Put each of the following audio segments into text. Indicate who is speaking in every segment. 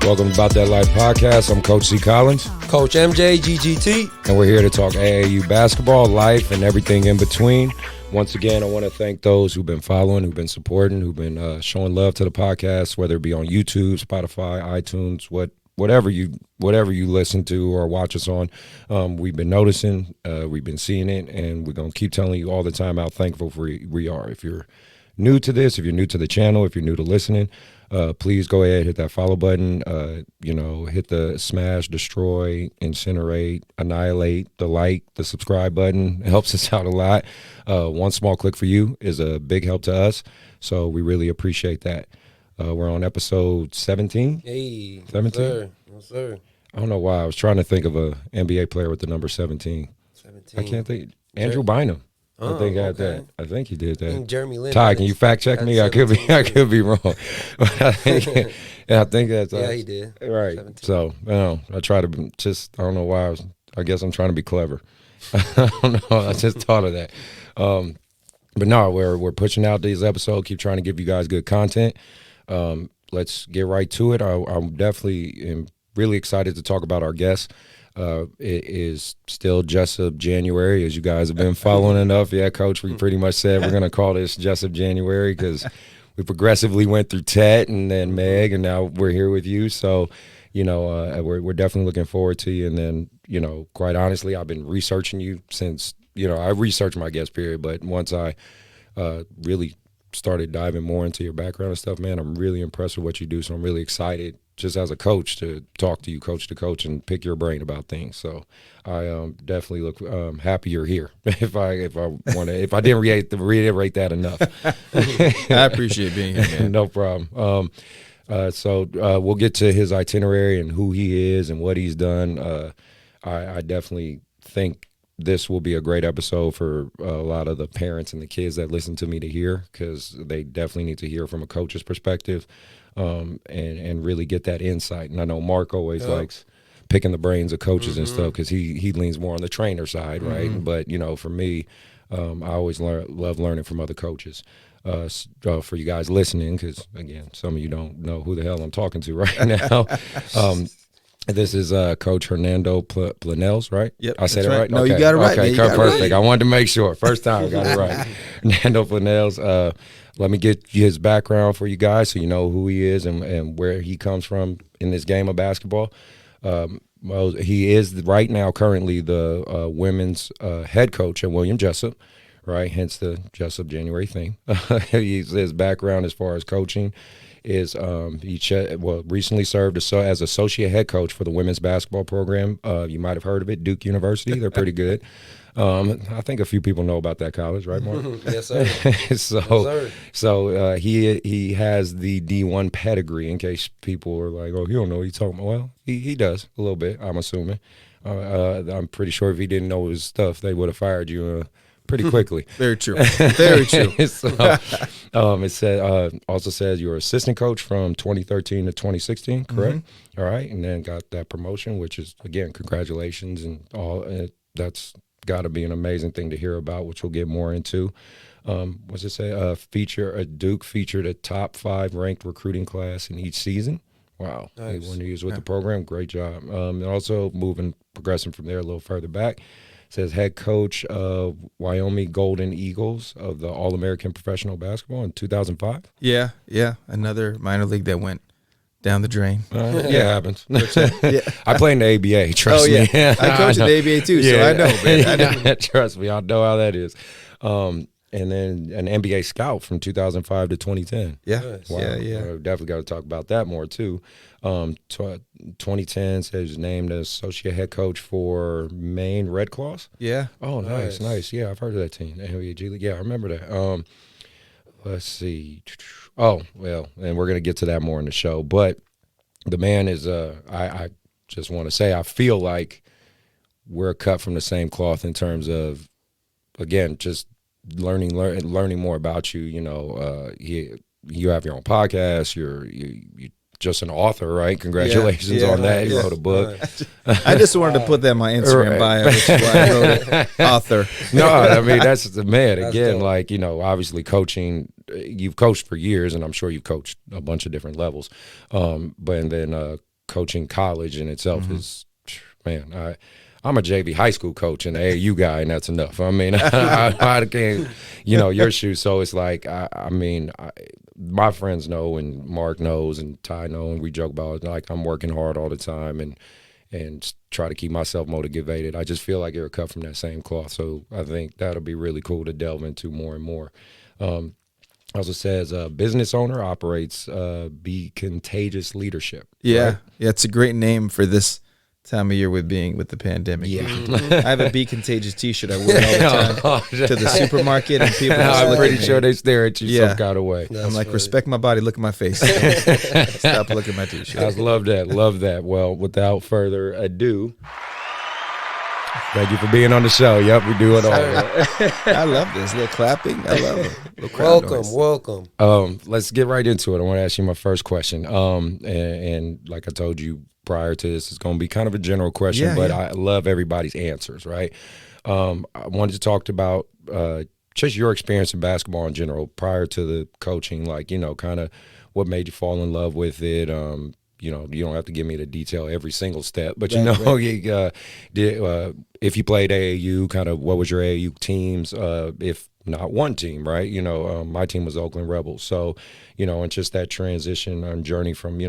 Speaker 1: Welcome to About That Life podcast. I'm Coach C. Collins.
Speaker 2: Coach MJ, GGT.
Speaker 1: And we're here to talk AAU basketball, life, and everything in between. Once again, I want to thank those who've been following, who've been supporting, who've been showing love to the podcast, whether it be on YouTube, Spotify, iTunes, whatever you listen to or watch us on. We've been noticing, we've been seeing it, and we're going to keep telling you all the time how thankful we are. If you're new to this, if you're new to the channel, if you're new to listening, please go ahead, hit that follow button, hit the smash, destroy, incinerate, annihilate, the subscribe button. It helps us out a lot. One small click for you is a big help to us, so we really appreciate that. We're on episode 17.
Speaker 2: Hey,
Speaker 1: 17?
Speaker 2: Yes, sir.
Speaker 1: I don't know why. I was trying to think of a NBA player with the number 17.
Speaker 2: 17.
Speaker 1: I can't think. Andrew Bynum.
Speaker 2: Oh,
Speaker 1: I think had
Speaker 2: okay.
Speaker 1: that. I think he did that.
Speaker 2: I think Jeremy Lin.
Speaker 1: Ty, can you fact check me? I could be wrong. But I think that's
Speaker 2: yeah, he did.
Speaker 1: Right.
Speaker 2: 17.
Speaker 1: So I try to I don't know why I guess I'm trying to be clever. I don't know. I just thought of that. But no, we're pushing out these episodes. Keep trying to give you guys good content. Let's get right to it. I'm definitely really excited to talk about our guest. It is still Jessup January, as you guys have been following enough. Yeah, Coach, we pretty much said we're going to call this Jessup January because we progressively went through Tet and then Meg, and now we're here with you. So, we're definitely looking forward to you. And then, quite honestly, I've been researching you since, I researched my guest period, but once I really started diving more into your background and stuff, man, I'm really impressed with what you do. So I'm really excited just as a coach to talk to you coach to coach and pick your brain about things. So I definitely look happy you're here. if I didn't reiterate that enough.
Speaker 3: I appreciate being here, man.
Speaker 1: No problem. So we'll get to his itinerary and who he is and what he's done. I definitely think this will be a great episode for a lot of the parents and the kids that listen to me to hear, because they definitely need to hear from a coach's perspective. And really get that insight. And I know Mark always likes picking the brains of coaches and stuff because he leans more on the trainer side, right? But, for me, I always love learning from other coaches. For you guys listening, because, again, some of you don't know who the hell I'm talking to right now. This is Coach Hernando Planells, right?
Speaker 3: Yep,
Speaker 1: I said it right?
Speaker 3: No,
Speaker 1: okay.
Speaker 3: you got it right.
Speaker 1: Okay,
Speaker 3: man,
Speaker 1: perfect.
Speaker 3: Right.
Speaker 1: I wanted to make sure. First time I got it right. Hernando Planells. Let me get his background for you guys so you know who he is and where he comes from in this game of basketball. Well, he is right now currently the women's head coach at William Jessup, right? Hence the Jessup January thing. His background as far as coaching is recently served as associate head coach for the women's basketball program. You might have heard of it, Duke University. They're pretty good. I think a few people know about that college, right, Mark?
Speaker 2: Yes, sir.
Speaker 1: So he has the D1 pedigree, in case people are like, oh, he don't know what he's talking about. Well, he does a little bit, I'm assuming. I'm pretty sure if he didn't know his stuff, they would have fired you pretty quickly.
Speaker 3: Very true. Very true.
Speaker 1: So, it also says you were assistant coach from 2013 to 2016, correct? All right, and then got that promotion, which is, again, congratulations and all. That's got to be an amazing thing to hear about, which we'll get more into. What's it say? Duke featured a top 5 ranked recruiting class in each season. Wow.
Speaker 2: Nice.
Speaker 1: When he was with the program, great job. And also progressing from there a little further back, says head coach of Wyoming Golden Eagles of the All-American Professional Basketball in 2005.
Speaker 3: Yeah. Another minor league that went down the drain.
Speaker 1: Yeah, it happens. I play in the ABA, trust me.
Speaker 3: I coach in the ABA too, so I know, man.
Speaker 1: Trust me, I know how that is. And then an NBA scout from 2005 to 2010.
Speaker 3: Yeah,
Speaker 1: wow.
Speaker 3: yeah.
Speaker 1: Definitely got to talk about that more too. 2010 says named as associate head coach for Maine Red Claws.
Speaker 3: Yeah.
Speaker 1: Oh, nice. Yeah, I've heard of that team. Yeah, I remember that. Let's see. Oh, well, and we're going to get to that more in the show. But the man is, I just want to say, I feel like we're cut from the same cloth in terms of, again, just learning more about you. You have your own podcast. You're just an author, right? Congratulations on that. You wrote a book.
Speaker 3: I just wanted to put that in my Instagram bio, which is why I wrote it. Author.
Speaker 1: No, I mean, that's the man. Again, like, obviously coaching, you've coached for years, and I'm sure you've coached a bunch of different levels. And then coaching college in itself is, man, I'm a JV high school coach and an AAU guy, and that's enough. I mean, I can't, your shoes. So it's like, my friends know, and Mark knows, and Ty know, and we joke about it. Like, I'm working hard all the time and try to keep myself motivated. I just feel like you're cut from that same cloth. So I think that'll be really cool to delve into more and more. Also says, business owner operates Be Contagious Leadership.
Speaker 3: Yeah,
Speaker 1: right?
Speaker 3: yeah, it's a great name for this time of year with the pandemic.
Speaker 1: Yeah.
Speaker 3: I have a Be Contagious T-shirt I wear all the time to the supermarket, and people just
Speaker 1: I'm
Speaker 3: look
Speaker 1: pretty
Speaker 3: at me.
Speaker 1: sure they stare at you some kind of way.
Speaker 3: I'm like, respect my body, look at my face. Stop looking at my T-shirt.
Speaker 1: I love that. Well, without further ado, thank you for being on the show. Yep, we do it all.
Speaker 3: I love this. A little clapping. I love it. Little crowd noise.
Speaker 2: Welcome.
Speaker 1: Let's get right into it. I want to ask you my first question. And like I told you prior to this, it's going to be kind of a general question, but I love everybody's answers, right? I wanted to talk about just your experience in basketball in general prior to the coaching, like, kind of what made you fall in love with it. You don't have to give me the detail every single step, but if you played AAU, kind of what was your AAU teams, if not one team, right? My team was Oakland Rebels. So, and just that transition and journey from,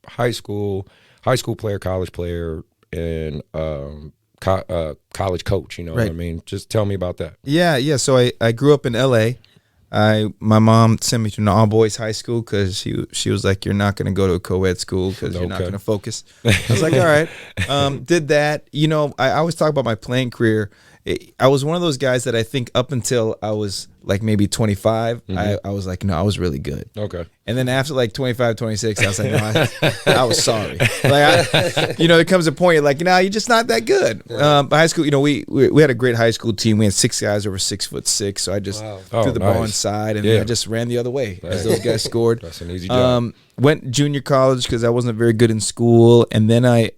Speaker 1: high school player, college player, and college coach, what I mean? Just tell me about that.
Speaker 3: Yeah. So I grew up in L.A. My mom sent me to an all-boys high school because she was like, you're not going to go to a co-ed school because you're not going to focus. I was like, all right. Did that. I always talk about my playing career. I was one of those guys that I think up until I was like maybe 25, I was like, no, I was really good. Okay. And then after like 25, 26, I was like, no, I was sorry. Like, there comes a point you're like, you're just not that good. But high school, we had a great high school team. We had 6 guys over 6'6", so I just threw the ball inside and I just ran the other way as those guys scored.
Speaker 1: That's an easy job.
Speaker 3: Went junior college because I wasn't very good in school, and then I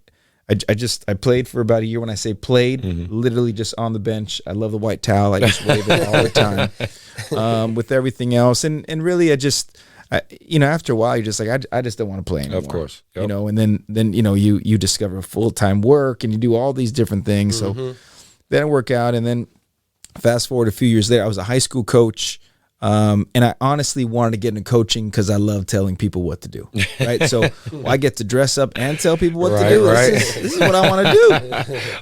Speaker 3: played for about a year. When I say played, literally just on the bench. I love the white towel. I just wave it all the time with everything else. And really, after a while, you're just like, I just don't want to play anymore.
Speaker 1: Of course. Yep.
Speaker 3: And then you discover full-time work and you do all these different things. So that didn't work out. And then fast forward a few years later, I was a high school coach. And I honestly wanted to get into coaching because I love telling people what to do, right? So I get to dress up and tell people what to do.
Speaker 1: Right.
Speaker 3: This is what I want to do.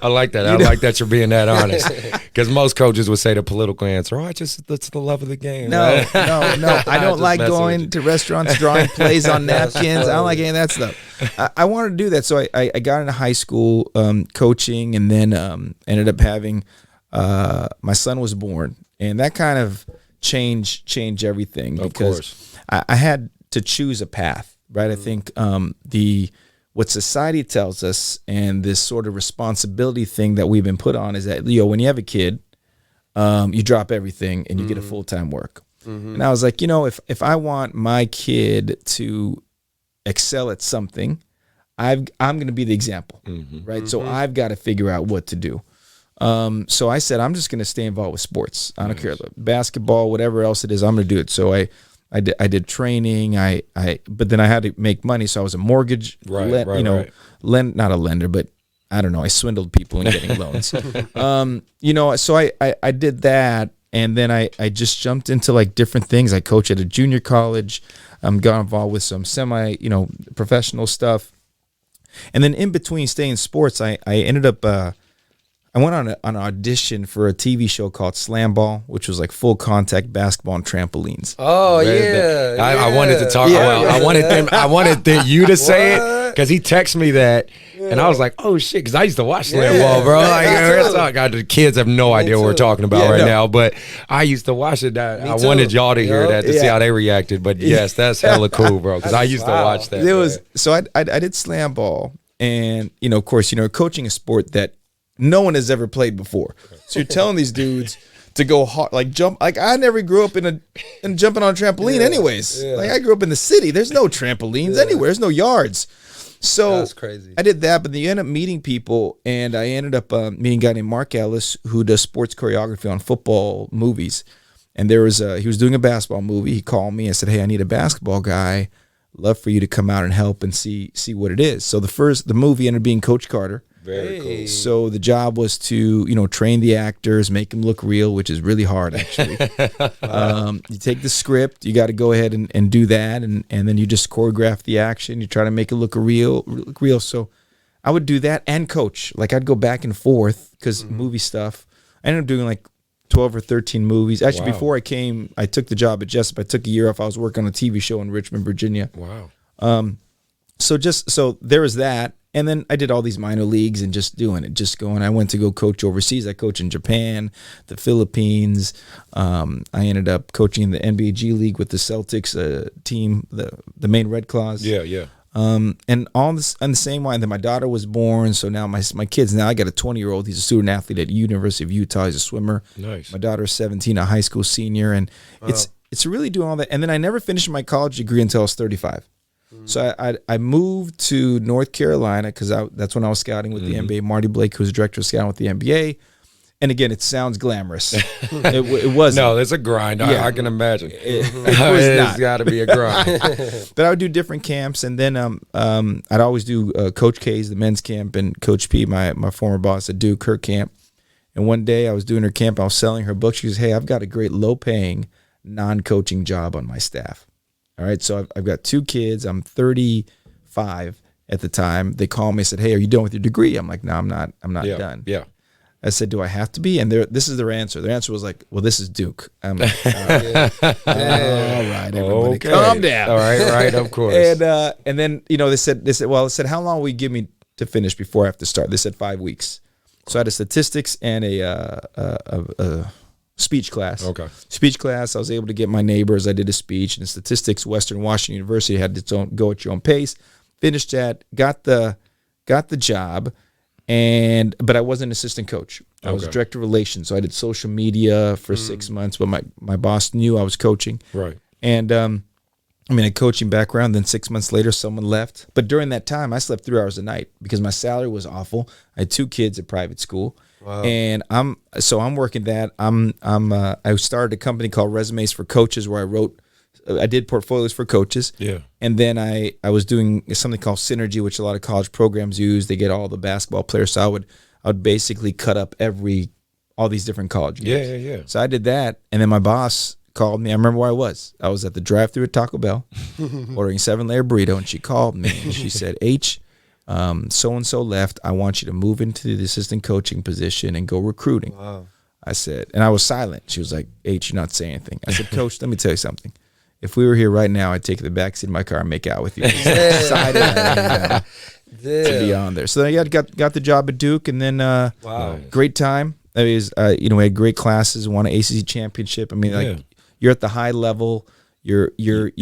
Speaker 1: I like that. I like that you're being that honest, because most coaches would say the political answer, that's the love of the game.
Speaker 3: No. I don't like going to restaurants, drawing plays on napkins. I don't like any of that stuff. I wanted to do that. So I got into high school coaching, and then ended up having my son was born, and that kind of change everything, because I had to choose a path, right? I think what society tells us and this sort of responsibility thing that we've been put on is that, when you have a kid, you drop everything and you get a full-time work. And I was like, if I want my kid to excel at something, I'm going to be the example, right? So I've got to figure out what to do. So I said, I'm just going to stay involved with sports. I don't care, basketball, whatever else it is, I'm going to do it. So I did training. But then I had to make money. So I was a mortgage, not a lender, but I don't know. I swindled people in getting loans. So I did that. And then I just jumped into like different things. I coached at a junior college. Got involved with some semi, professional stuff. And then in between staying in sports, I ended up, I went on an audition for a TV show called Slam Ball, which was like full contact basketball and trampolines.
Speaker 2: Oh, yeah.
Speaker 1: I wanted to talk. I wanted you to say it, because he texted me that, and I was like, oh shit, because I used to watch Slam Ball, bro. Like, the kids have no idea what we're talking about now, but I used to watch it. I wanted y'all to hear that to see how they reacted. But yes, that's hella cool, bro, because I used to watch that.
Speaker 3: So I did Slam Ball, and of course, coaching a sport that no one has ever played before. So you're telling these dudes to go hard, like jump. Like, I never grew up in jumping on a trampoline anyways. Like, I grew up in the city. There's no trampolines anywhere. There's no yards. So
Speaker 2: that's crazy.
Speaker 3: I did that, but then you end up meeting people, and I ended up meeting a guy named Mark Ellis, who does sports choreography on football movies. And he was doing a basketball movie. He called me and said, hey, I need a basketball guy. love for you to come out and help and see what it is. So the movie ended up being Coach Carter.
Speaker 1: Very cool.
Speaker 3: So the job was to, train the actors, make them look real, which is really hard, actually. You take the script, you got to go ahead and do that, and then you just choreograph the action. You try to make it look real. So I would do that and coach. Like, I'd go back and forth because movie stuff. I ended up doing like 12 or 13 movies. Actually, before I took the job at Jessup. I took a year off. I was working on a TV show in Richmond, Virginia.
Speaker 1: Wow.
Speaker 3: So there was that. And then I did all these minor leagues and just going. I went to go coach overseas. I coached in Japan, the Philippines. I ended up coaching in the NBA G League with the Celtics team, the Maine Red Claws.
Speaker 1: Yeah.
Speaker 3: And all this on the same line. Then my daughter was born, so now my kids. Now I got a 20-year-old. He's a student athlete at University of Utah. He's a swimmer.
Speaker 1: Nice.
Speaker 3: My daughter's 17, a high school senior, and it's really doing all that. And then I never finished my college degree until I was 35. So I moved to North Carolina because that's when I was scouting with the NBA. Marty Blake, who's director of scouting with the NBA. And again, it sounds glamorous. It wasn't.
Speaker 1: No, it's a grind.
Speaker 3: Yeah.
Speaker 1: I can imagine.
Speaker 3: It's
Speaker 1: got to be a grind.
Speaker 3: But I would do different camps, and then I'd always do Coach K's, the men's camp, and Coach P, my former boss at Duke, her camp. And one day I was doing her camp. I was selling her book. She goes, "Hey, I've got a great low-paying, non-coaching job on my staff." All right, so I've got 2 kids. I'm 35 at the time. They called me and said, "Hey, are you done with your degree?" I'm like, "No, I'm not. I'm not done."
Speaker 1: Yeah.
Speaker 3: I said, "Do I have to be?" And this is their answer. Their answer was like, "Well, this is Duke." I'm like, all right, everybody, calm down.
Speaker 1: All right, of course.
Speaker 3: And then they said, "How long will you give me to finish before I have to start?" They said 5 weeks. So I had a statistics and a speech class.
Speaker 1: Okay.
Speaker 3: Speech class. I was able to get my neighbors. I did a speech. And statistics, Western Washington University had its own, go at your own pace. Finished that. Got the job. But I wasn't an assistant coach. I was director of relations. So I did social media for 6 months. But my boss knew I was coaching.
Speaker 1: Right.
Speaker 3: And a coaching background. Then 6 months later, someone left. But during that time, I slept 3 hours a night because my salary was awful. I had 2 kids at private school. Wow. And I'm working that. I started a company called Resumes for Coaches where I did portfolios for coaches.
Speaker 1: Yeah.
Speaker 3: And then I was doing something called Synergy, which a lot of college programs use. They get all the basketball players. So I would basically cut up all these different college games.
Speaker 1: Yeah.
Speaker 3: So I did that, and then my boss called me. I remember where I was. I was at the drive-thru at Taco Bell ordering a 7-layer burrito, and she called me and she said, "H, so-and-so left. I want you to move into the assistant coaching position and go recruiting."
Speaker 2: Wow.
Speaker 3: I said, and I was silent. She was like, "H, you're not saying anything." I said, "Coach, let me tell you something. If we were here right now, I'd take the backseat of my car and make out with you." Decided to be on there. So then I got the job at Duke, and then great time. That is, we had great classes, won an ACC championship. I mean, you're at the high level. You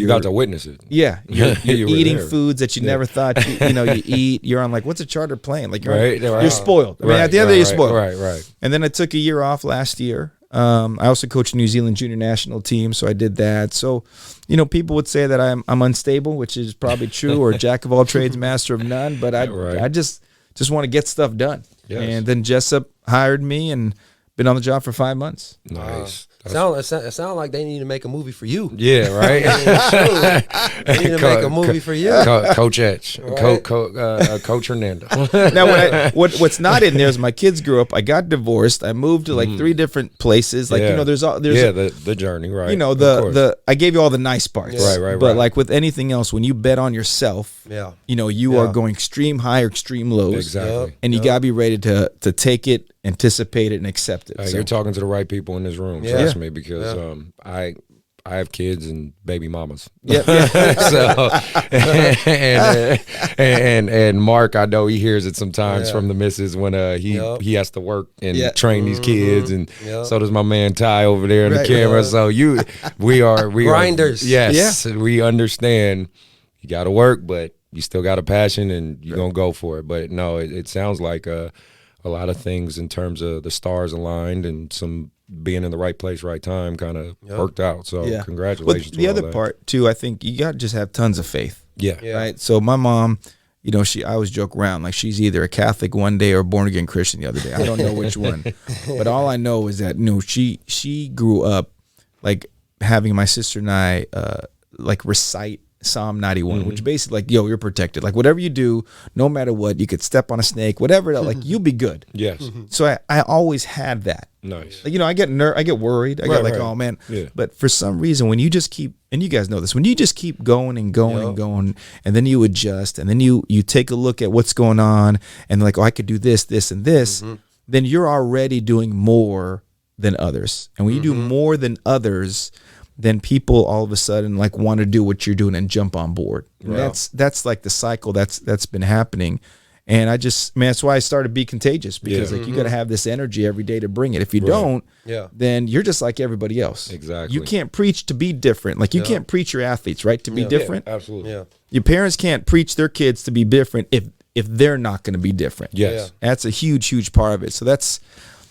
Speaker 1: got to witness it.
Speaker 3: Yeah, you're eating
Speaker 1: there.
Speaker 3: foods that you never thought you eat. You're on like, what's a charter plane? Like you're
Speaker 1: Right.
Speaker 3: spoiled. I mean, at the end of the day, you're spoiled.
Speaker 1: Right.
Speaker 3: And then I took a year off last year. I also coached New Zealand junior national team, so I did that. So, people would say that I'm unstable, which is probably true, or jack of all trades, master of none. But I just want to get stuff done. Yes. And then Jessup hired me and been on the job for 5 months.
Speaker 1: Nice.
Speaker 2: It sounds like they need to make a movie for you.
Speaker 1: Yeah, right.
Speaker 2: They need to make a movie for you.
Speaker 1: Coach Etch, right? Coach Hernando.
Speaker 3: Now, what's not in there is my kids grew up. I got divorced. I moved to like 3 different places. Like there's
Speaker 1: the journey, right?
Speaker 3: I gave you all the nice parts,
Speaker 1: right.
Speaker 3: But like with anything else, when you bet on yourself, you are going extreme high or extreme lows,
Speaker 1: exactly,
Speaker 3: and you gotta be ready to take it, anticipate it, and accept it.
Speaker 1: You're talking to the right people in this room. Trust me, because I have kids and baby mamas. So and Mark, I know he hears it sometimes from the missus when he has to work and train these kids, and so does my man Ty over there in the camera. So we are
Speaker 2: grinders.
Speaker 1: Yes, we understand. You got to work, but you still got a passion, and you're gonna go for it. But no, it sounds like a lot of things in terms of the stars aligned and some being in the right place, right time kind of worked out. So congratulations.
Speaker 3: But the other part too, I think you got to just have tons of faith.
Speaker 1: Yeah.
Speaker 3: Right. So my mom, I always joke around like she's either a Catholic one day or a born again Christian the other day. I don't know which one, but all I know is that she grew up like having my sister and I like recite Psalm 91, which basically like, yo, you're protected. Like whatever you do, no matter what, you could step on a snake, whatever, like you'll be good.
Speaker 1: Yes.
Speaker 3: So I always had that.
Speaker 1: Nice.
Speaker 3: Like, I get worried. I get like, oh man.
Speaker 1: Yeah.
Speaker 3: But for some reason, when you just keep, and you guys know this, when you just keep going and going and going, and then you adjust, and then you take a look at what's going on, and like, oh, I could do this, this, and this, then you're already doing more than others. And when you do more than others, then people all of a sudden like want to do what you're doing and jump on board. Wow. That's like the cycle that's been happening. And that's why I started Be Contagious, because like you got to have this energy every day to bring it. If you don't, then you're just like everybody else.
Speaker 1: Exactly.
Speaker 3: You can't preach to be different. Like you can't preach your athletes, right? To be different.
Speaker 1: Yeah, absolutely. Yeah.
Speaker 3: Your parents can't preach their kids to be different if they're not going to be different.
Speaker 1: Yes.
Speaker 3: That's a huge part of it. So that's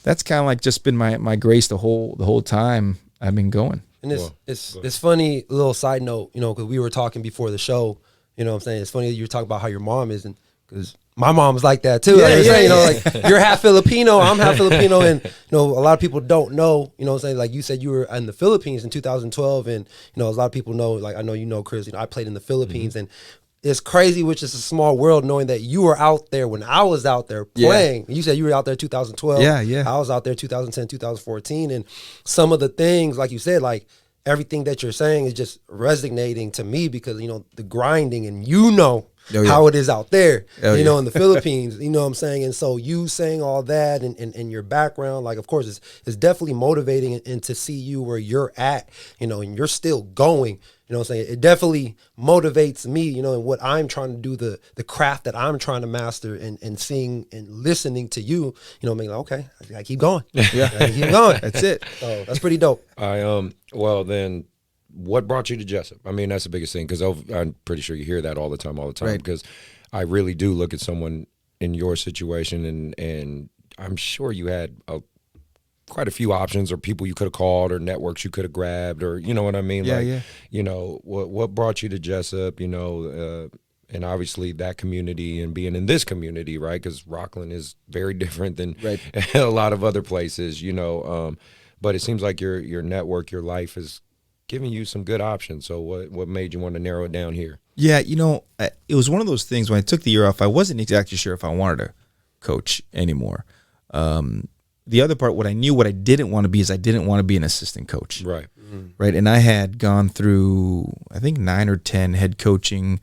Speaker 3: kind of like just been my grace the whole time I've been going.
Speaker 2: And it's funny, little side note, because we wwere talking before the show, what I'm saying? It's funny that you were talking about how your mom is, and because my mom's like that too. Like you're half Filipino, I'm half Filipino, and a lot of people don't know, what I'm saying? Like you said, you were in the Philippines in 2012, and a lot of people know, like I know Chris, I played in the Philippines, and it's crazy, which is a small world, knowing that you were out there when I was out there playing. You said you were out there 2012. Yeah. I was out there 2010, 2014. And some of the things, like you said, like everything that you're saying is just resonating to me because, the grinding and how it is out there, in the Philippines, you know what I'm saying? And so you saying all that and your background, like, of course, it's definitely motivating and to see you where you're at, and you're still going. You know what I'm saying? It definitely motivates me, and what I'm trying to do, the craft that I'm trying to master and seeing and listening to you, being like, okay, I keep going. I keep going.
Speaker 3: That's it.
Speaker 2: So that's pretty dope.
Speaker 1: Well, then what brought you to Jessup? I mean, that's the biggest thing, because I'm pretty sure you hear that all the time,
Speaker 3: right.
Speaker 1: Because I really do look at someone in your situation and I'm sure you had quite a few options or people you could have called or networks you could have grabbed, or you know what I mean? What brought you to Jessup, and obviously that community and being in this community, right? Because Rockland is very different than a lot of other places, but it seems like your network, your life is giving you some good options. So what made you want to narrow it down here?
Speaker 3: Yeah, it was one of those things when I took the year off, I wasn't exactly sure if I wanted to coach anymore. The other part, what I didn't want to be is I didn't want to be an assistant coach.
Speaker 1: Right.
Speaker 3: Right. And I had gone through, I think 9 or 10 head coaching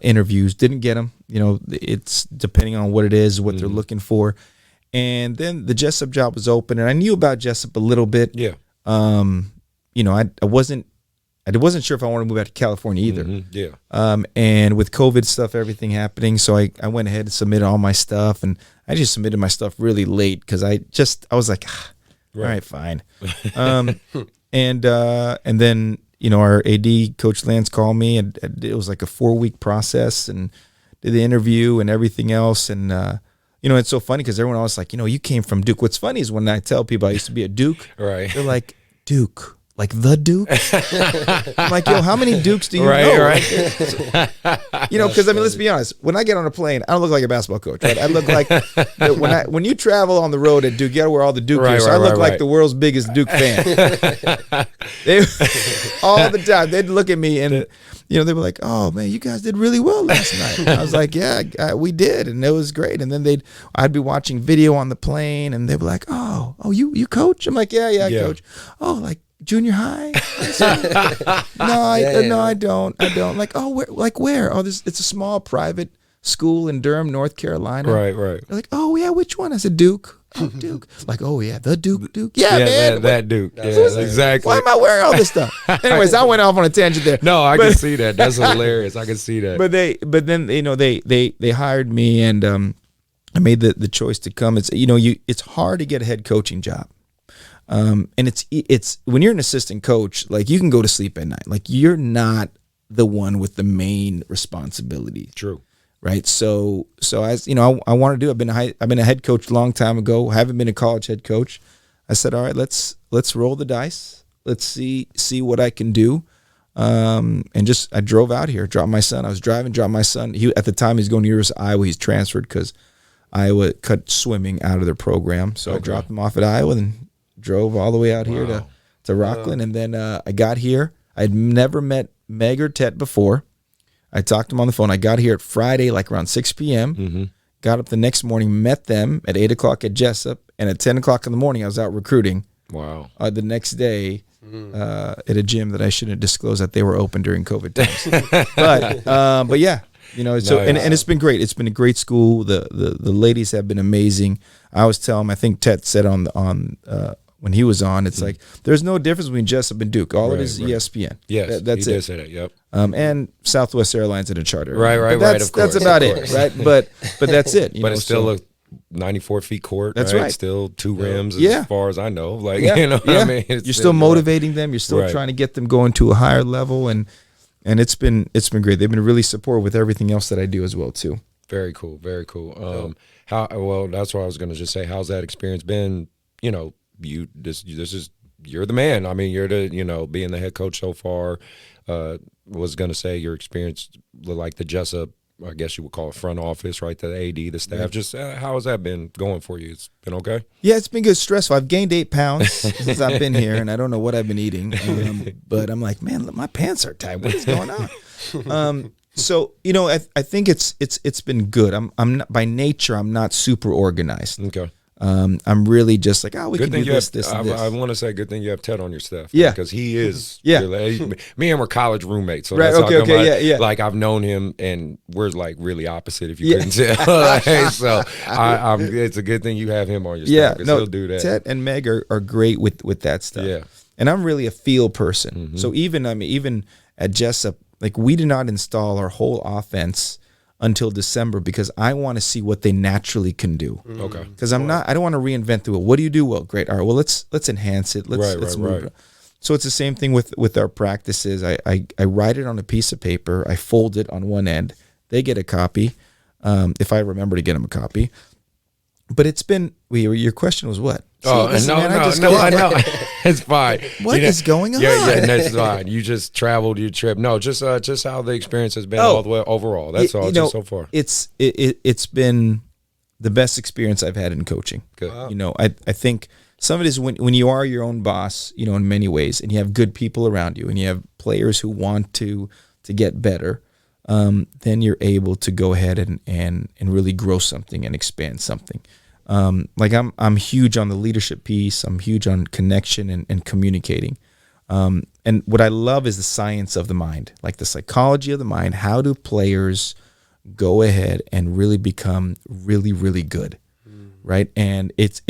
Speaker 3: interviews, didn't get them. It's depending on what it is, what they're looking for. And then the Jessup job was open, and I knew about Jessup a little bit.
Speaker 1: Yeah.
Speaker 3: I wasn't sure if I wanted to move out to California either.
Speaker 1: Yeah.
Speaker 3: And with COVID stuff, everything happening, so I went ahead and submitted all my stuff, and I just submitted my stuff really late because I was like, all right, fine. And then our AD Coach Lance called me, and it was like a 4-week process, and did the interview and everything else, and it's so funny because everyone else like, you came from Duke. What's funny is when I tell people I used to be at Duke,
Speaker 1: right?
Speaker 3: They're like, Duke. Like the Duke? I'm like, yo, how many Dukes do you know?
Speaker 1: Right.
Speaker 3: Because let's be honest. When I get on a plane, I don't look like a basketball coach. Right? I look like when you travel on the road at Duke, you gotta wear all the Duke gear. So I look like the world's biggest Duke fan. All the time, they'd look at me and they were like, "Oh man, you guys did really well last night." And I was like, "Yeah, we did, and it was great." And then I'd be watching video on the plane, and they'd be like, "Oh, you coach?" I'm like, "Yeah, I coach." Oh, like junior high? No, I don't. Like, where? Oh, it's a small private school in Durham, North Carolina.
Speaker 1: Right.
Speaker 3: They're like, oh yeah, which one? I said, Duke. Oh, Duke. Like, oh yeah, the Duke.
Speaker 1: Yeah,
Speaker 3: man.
Speaker 1: That Duke. Yeah, exactly.
Speaker 3: Why am I wearing all this stuff? Anyways, I went off on a tangent there.
Speaker 1: No, I can see that. That's hilarious. I can see that.
Speaker 3: But then they hired me, and I made the choice to come. It's it's hard to get a head coaching job. And it's when you're an assistant coach, like you can go to sleep at night. Like you're not the one with the main responsibility.
Speaker 1: True.
Speaker 3: Right. So as I want to do. I've been a head coach a long time ago. Haven't been a college head coach. I said, all right, let's roll the dice. Let's see what I can do. And I drove out here, dropped my son. I was driving, dropped my son. At the time he's going to University of Iowa. He's transferred because Iowa cut swimming out of their program. So I dropped him off at Iowa and drove all the way out here to Rockland. And then I got here. I'd never met Meg or Tet before. I talked to them on the phone. I got here at Friday, like around 6 p.m.
Speaker 1: Mm-hmm.
Speaker 3: Got up the next morning, met them at 8 o'clock at Jessup, and at 10 o'clock in the morning, I was out recruiting.
Speaker 1: Wow.
Speaker 3: The next day at a gym that I shouldn't disclose that they were open during COVID times. but yeah, you know, so
Speaker 1: Nice.
Speaker 3: and it's been great. It's been a great school. The ladies have been amazing. I always tell them, I think Tet said on when he was on, it's like there's no difference between Jessup and Duke. All it is ESPN.
Speaker 1: Yes,
Speaker 3: that's
Speaker 1: he
Speaker 3: it.
Speaker 1: did say that. Yep.
Speaker 3: And Southwest Airlines and a charter.
Speaker 1: Right.
Speaker 3: That's,
Speaker 1: Of course,
Speaker 3: that's about
Speaker 1: of
Speaker 3: it,
Speaker 1: course.
Speaker 3: right? But that's it. You
Speaker 1: But
Speaker 3: know,
Speaker 1: it's still
Speaker 3: so,
Speaker 1: a 94-feet court.
Speaker 3: That's
Speaker 1: right.
Speaker 3: right.
Speaker 1: Still 2 rims
Speaker 3: Yeah.
Speaker 1: as far as I know. Like
Speaker 3: yeah,
Speaker 1: you know, what
Speaker 3: yeah.
Speaker 1: I mean, it's
Speaker 3: You're still motivating them. You're still
Speaker 1: Right.
Speaker 3: trying to get them going to a higher level, and it's been great. They've been really supportive with everything else that I do as well too.
Speaker 1: Very cool. Very cool. Well, that's what I was going to just say. How's that experience been? You know, you're the man. I mean, you're the, being the head coach so far. Was going to say your experience like the Jessup, I guess you would call it front office, right? The AD, the staff. Yeah. Just how has that been going for you? It's been okay?
Speaker 3: Yeah, it's been good. Stressful. I've gained 8 pounds since I've been here, and I don't know what I've been eating. But I'm like, man, my pants are tight. What is going on? So I think it's been good. I'm not, by nature, I'm not super organized.
Speaker 1: Okay.
Speaker 3: I'm really just like, we
Speaker 1: good
Speaker 3: can do this,
Speaker 1: I want to say good thing you have Ted on your staff.
Speaker 3: Yeah.
Speaker 1: Because he is.
Speaker 3: Yeah.
Speaker 1: Me and we're college roommates. So
Speaker 3: right.
Speaker 1: that's
Speaker 3: Okay. Yeah.
Speaker 1: Like I've known him and we're like really opposite if you couldn't tell. So it's a good thing you have him on your staff.
Speaker 3: Yeah. No,
Speaker 1: he'll do that.
Speaker 3: Ted and Meg are great with that stuff.
Speaker 1: Yeah.
Speaker 3: And I'm really a feel person.
Speaker 1: Mm-hmm.
Speaker 3: So even at Jessup, like we did not install our whole offense until December because I want to see what they naturally can do.
Speaker 1: Okay.
Speaker 3: Because I don't want to reinvent the wheel. What do you do? Well, great. All right. Well, let's enhance it. Let's move it. So it's the same thing with our practices. I write it on a piece of paper. I fold it on one end. They get a copy, if I remember to get them a copy. But it's been. Your question was what?
Speaker 1: No. It's fine.
Speaker 3: What is going on?
Speaker 1: Yeah, that's fine. You just traveled your trip. No, just how the experience has been all the way overall. That's all, just so far.
Speaker 3: It's been the best experience I've had in coaching.
Speaker 1: Good.
Speaker 3: Wow. I think some of it is when you are your own boss, in many ways, and you have good people around you, and you have players who want to get better. Then you're able to go ahead and really grow something and expand something. Like I'm huge on the leadership piece. I'm huge on connection and communicating. And what I love is the science of the mind, like the psychology of the mind. How do players go ahead and really become really, really good? Right. And it's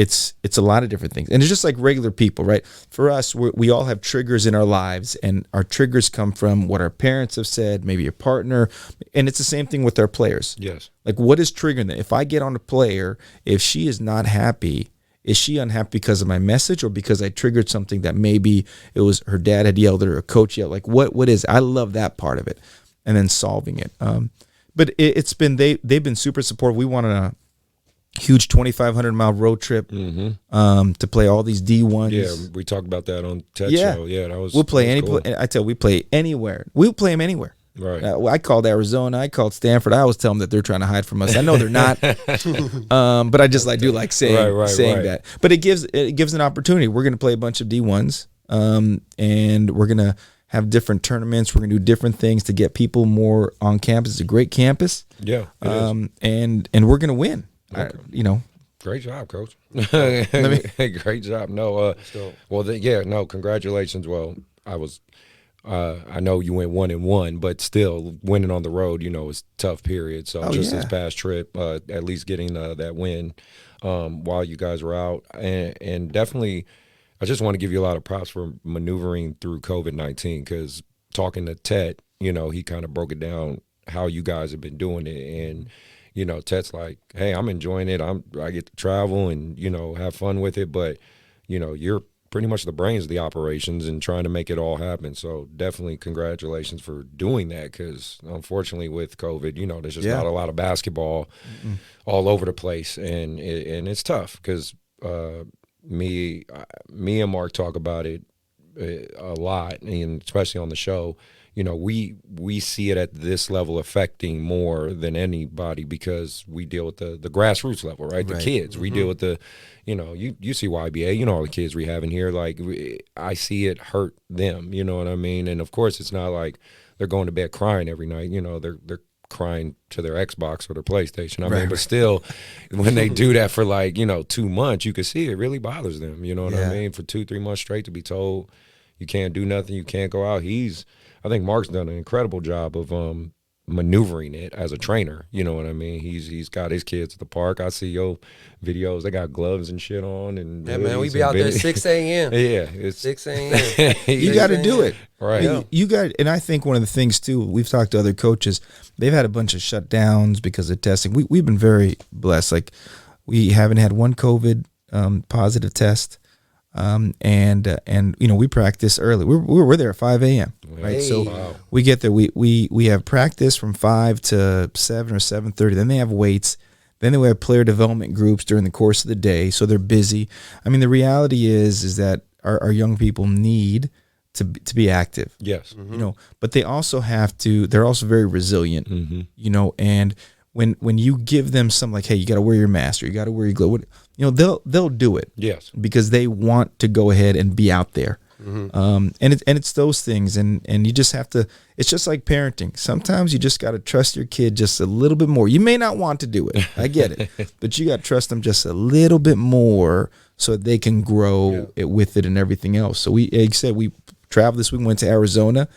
Speaker 3: a lot of different things. And it's just like regular people, right? For us, we all have triggers in our lives, and our triggers come from what our parents have said, maybe a partner. And it's the same thing with our players.
Speaker 1: Yes.
Speaker 3: Like, what is triggering them? If I get on a player, if she is not happy, is she unhappy because of my message or because I triggered something that maybe it was her dad had yelled at her, a coach yelled? Like, what is it? I love that part of it. And then solving it. But it's been, they've been super supportive. We went on a huge 2,500-mile road trip to play all these D1s.
Speaker 1: Yeah, we talked about that on Ted's show. Yeah, that was.
Speaker 3: We'll play
Speaker 1: cool.
Speaker 3: we play anywhere. We'll play them anywhere.
Speaker 1: Right.
Speaker 3: I called Arizona. I called Stanford. I always tell them that they're trying to hide from us. I know they're not, but I do like saying that. But it gives an opportunity. We're going to play a bunch of D1s, and we're going to have different tournaments. We're going to do different things to get people more on campus. It's a great campus.
Speaker 1: Yeah.
Speaker 3: And we're going to win. Okay.
Speaker 1: Great job, Coach. Great job. No, congratulations. Well, I know you went 1-1, but still winning on the road, is a tough period. So this past trip, at least getting that win while you guys were out, and definitely, I just want to give you a lot of props for maneuvering through COVID-19, because talking to Ted, he kind of broke it down how you guys have been doing it, and Ted's like, hey, I'm enjoying it. I get to travel and have fun with it, but you're pretty much the brains of the operations and trying to make it all happen. So definitely congratulations for doing that, because unfortunately with COVID, there's just not a lot of basketball all over the place, and it's tough because me and Mark talk about it a lot, and especially on the show. We see it at this level affecting more than anybody, because we deal with the grassroots level, right? The kids. We deal with the, you see YBA, all the kids we have in here. Like, I see it hurt them, you know what I mean? And, of course, it's not like they're going to bed crying every night. You know, they're crying to their Xbox or their PlayStation. I mean, but still, when they do that for like, you know, 2 months, you can see it really bothers them. You know what I mean? For 2-3 months straight to be told you can't do nothing, you can't go out. I think Mark's done an incredible job of maneuvering it as a trainer. You know what I mean? He's got his kids at the park. I see your videos. They got gloves and shit on. And
Speaker 2: yeah, man, we be out there 6 a.m.
Speaker 1: Yeah, it's
Speaker 2: 6 a.m.
Speaker 3: You got to do it.
Speaker 1: Right.
Speaker 3: Yeah. You got, and I think one of the things too, we've talked to other coaches, they've had a bunch of shutdowns because of testing. We've been very blessed. Like, we haven't had one COVID positive test. And you know, we practice early. We're there at 5 a.m. right?
Speaker 2: Hey.
Speaker 3: So we get there. We have practice from 5 to 7 or 7:30. Then they have weights. Then we have player development groups during the course of the day. So they're busy. I mean, the reality is that our young people need to be active.
Speaker 1: Yes.
Speaker 3: You know, but they also have to. They're also very resilient. You know, and when you give them something like, hey, you got to wear your mask, or you got to wear your glove, you know, they'll do it.
Speaker 1: Yes.
Speaker 3: Because they want to go ahead and be out there. And it's those things, and you just have to. It's just like parenting. Sometimes you just got to trust your kid just a little bit more. You may not want to do it, I get it, but you got to trust them just a little bit more so that they can grow it with it and everything else. So like you said, we traveled this week, went to Arizona.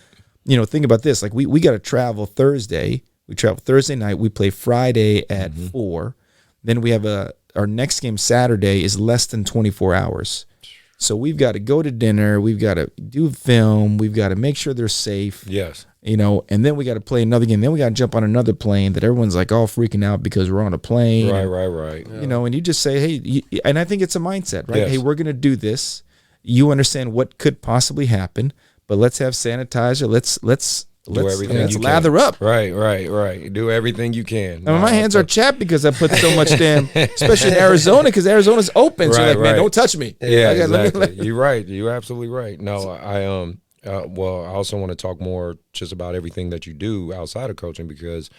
Speaker 3: You know, think about this. Like, we got to travel Thursday. We travel Thursday night. We play Friday at 4. Then we have our next game Saturday is less than 24 hours. So we've got to go to dinner. We've got to do film. We've got to make sure they're safe.
Speaker 1: Yes.
Speaker 3: You know, and then we got to play another game. Then we got to jump on another plane that everyone's like all freaking out because we're on a plane.
Speaker 1: Right.
Speaker 3: You know, and you just say, hey, and I think it's a mindset, right?
Speaker 1: Yes.
Speaker 3: Hey, we're going to do this. You understand what could possibly happen, but let's have sanitizer. Let's
Speaker 1: do everything
Speaker 3: let's
Speaker 1: you
Speaker 3: lather
Speaker 1: can.
Speaker 3: up.
Speaker 1: Right. Do everything you can.
Speaker 3: I mean, my hands are chapped because I put so much damn, especially in Arizona, because Arizona's open. So you're like, man, don't touch me.
Speaker 1: Yeah,
Speaker 3: Okay,
Speaker 1: exactly. You're right. You're absolutely right. No, well, I also want to talk more just about everything that you do outside of coaching, because,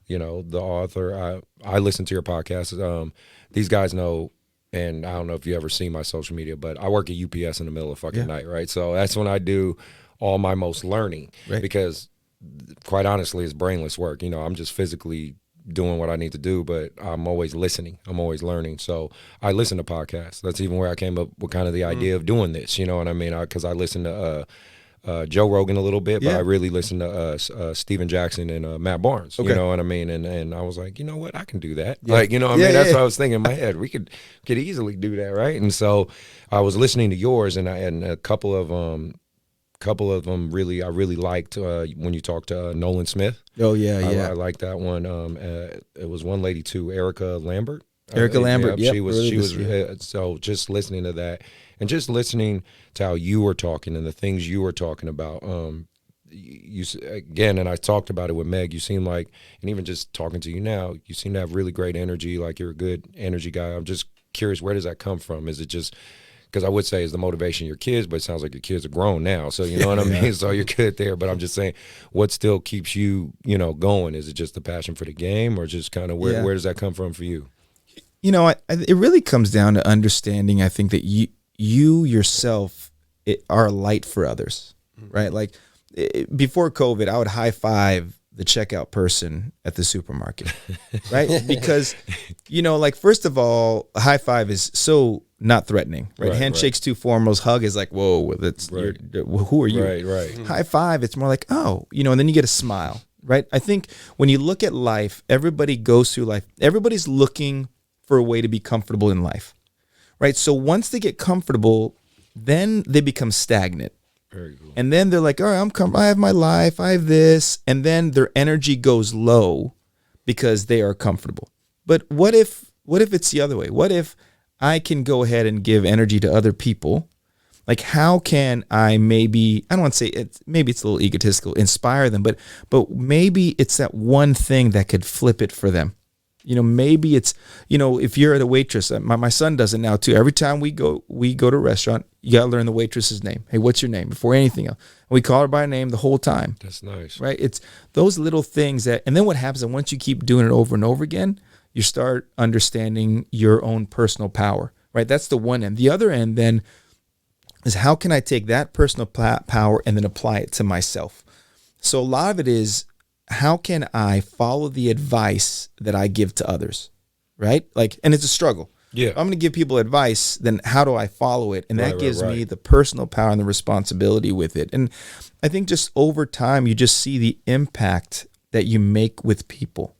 Speaker 1: you know, the author, I listen to your podcast. These guys know, and I don't know if you ever see my social media, but I work at UPS in the middle of fucking night, right? So that's when I do all my most learning, because quite honestly, it's brainless work. You know, I'm just physically doing what I need to do, but I'm always listening. I'm always learning. So I listen to podcasts. That's even where I came up with kind of the idea of doing this. You know what I mean? Because I listen to Joe Rogan a little bit, but I really listen to Steven Jackson and Matt Barnes. You know what I mean? And I was like, you know what? I can do that. Like, you know what I mean? That's what I was thinking in my head. We could easily do that, right? And so I was listening to yours, and a couple of them I really liked when you talked to Nolan Smith.
Speaker 3: Oh yeah.
Speaker 1: I like that one. It was one lady too, Erica Lambert.
Speaker 3: Yep,
Speaker 1: she was. So just listening to that, and just listening to how you were talking and the things you were talking about. You again, and I talked about it with Meg. You seem like, and even just talking to you now, you seem to have really great energy. Like, you're a good energy guy. I'm just curious, where does that come from? Is it just because I would say is the motivation your kids, but it sounds like your kids are grown now. So you know what I mean? So you're good there. But I'm just saying, what still keeps you, you know, going? Is it just the passion for the game, or just kind of where does that come from for you?
Speaker 3: You know, it really comes down to understanding, I think, that you yourself are a light for others, right? Like, before COVID, I would high five the checkout person at the supermarket, right? Because, you know, like, first of all, a high five is so not threatening, right? Handshake's too formal. Hug is like, whoa, that's who are you?
Speaker 1: Right.
Speaker 3: High five, it's more like, oh, you know, and then you get a smile, right? I think when you look at life, everybody goes through life. Everybody's looking for a way to be comfortable in life, right? So once they get comfortable, then they become stagnant.
Speaker 1: Very cool.
Speaker 3: And then they're like, all right, I have my life, I have this. And then their energy goes low because they are comfortable. But what if it's the other way? What if I can go ahead and give energy to other people? Like, how can I maybe, I don't want to say maybe it's a little egotistical, inspire them, but maybe it's that one thing that could flip it for them. You know, maybe it's, you know, if you're at a waitress, my son does it now too. Every time we go to a restaurant, you got to learn the waitress's name. Hey, what's your name? Before anything else. And we call her by name the whole time.
Speaker 1: That's nice.
Speaker 3: Right? It's those little things that, and then what happens is once you keep doing it over and over again, you start understanding your own personal power, right? That's the one end. The other end then is, how can I take that personal power and then apply it to myself? So a lot of it is, how can I follow the advice that I give to others, right? Like, and it's a struggle.
Speaker 1: Yeah.
Speaker 3: I'm going to give people advice, then how do I follow it? And that gives me the personal power and the responsibility with it. And I think just over time, you just see the impact that you make with people.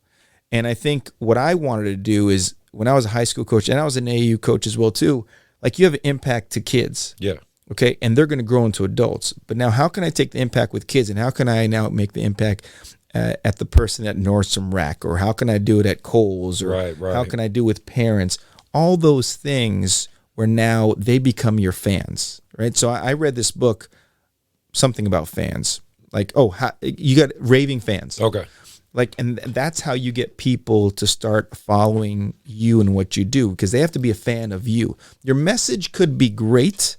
Speaker 3: And I think what I wanted to do is, when I was a high school coach, and I was an AAU coach as well too, like, you have an impact to kids.
Speaker 1: Yeah.
Speaker 3: Okay. And they're going to grow into adults. But now, how can I take the impact with kids, and how can I now make the impact at the person at Nordstrom Rack, or how can I do it at Kohl's, or how can I do with parents? All those things where now they become your fans, right? So I read this book, something about fans, like, you got raving fans.
Speaker 1: Okay.
Speaker 3: Like, and that's how you get people to start following you and what you do, because they have to be a fan of you. Your message could be great,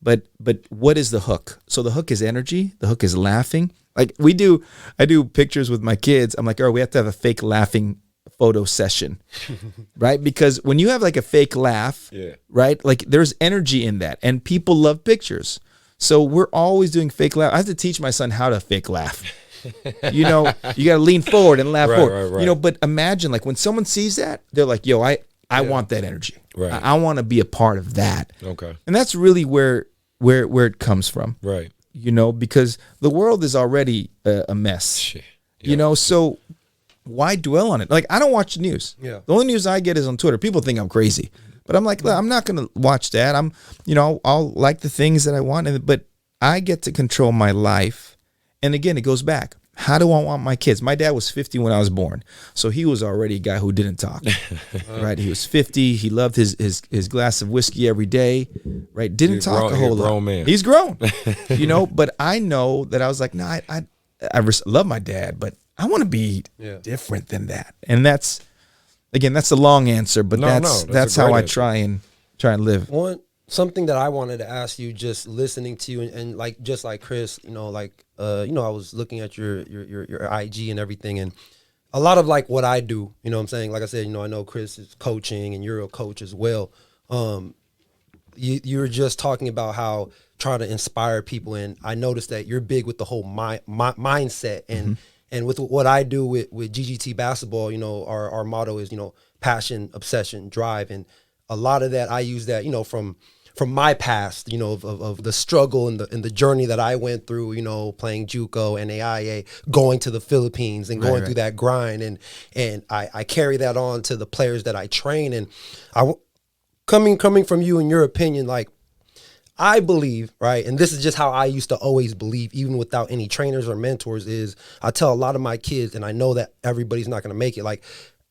Speaker 3: but what is the hook? So the hook is energy. The hook is laughing. Like, I do pictures with my kids. I'm like, we have to have a fake laughing photo session, right? Because when you have like a fake laugh, right? Like, there's energy in that, and people love pictures. So we're always doing fake laugh. I have to teach my son how to fake laugh. You know, you got to lean forward and laugh forward. Right. You know, but imagine, like, when someone sees that, they're like, yo, I want that energy. Right. I want to be a part of that.
Speaker 1: Okay.
Speaker 3: And that's really where it comes from.
Speaker 1: Right.
Speaker 3: You know, because the world is already a mess. Shit. Yeah. You know, so why dwell on it? Like, I don't watch the news. Yeah. The only news I get is on Twitter. People think I'm crazy, but I'm like, I'm not going to watch that. I'll like the things that I want, but I get to control my life. And again, it goes back. How do I want my kids? My dad was 50 when I was born, so he was already a guy who didn't talk. Right? He was 50. He loved his glass of whiskey every day. Right? Didn't talk a whole lot. Man. He's grown. You know, but I know that I was like, no, I love my dad, but I want to be different than that. And that's the long answer, but that's how I try and live.
Speaker 2: Something that I wanted to ask you, just listening to you, and like, just like Chris, I was looking at your IG and everything, and a lot of like what I do, you know what I'm saying? Like I said, I know Chris is coaching and you're a coach as well. You were just talking about how trying to inspire people, and I noticed that you're big with the whole mindset, and and with what I do with GGT basketball, our motto is, passion, obsession, drive, and a lot of that I use that, from my past, of the struggle and the journey that I went through, playing JUCO and AAA, going to the Philippines and going through that grind, and I carry that on to the players that I train. And coming from you, in your opinion, like, I believe, right, and this is just how I used to always believe, even without any trainers or mentors, is I tell a lot of my kids, and I know that everybody's not going to make it, like,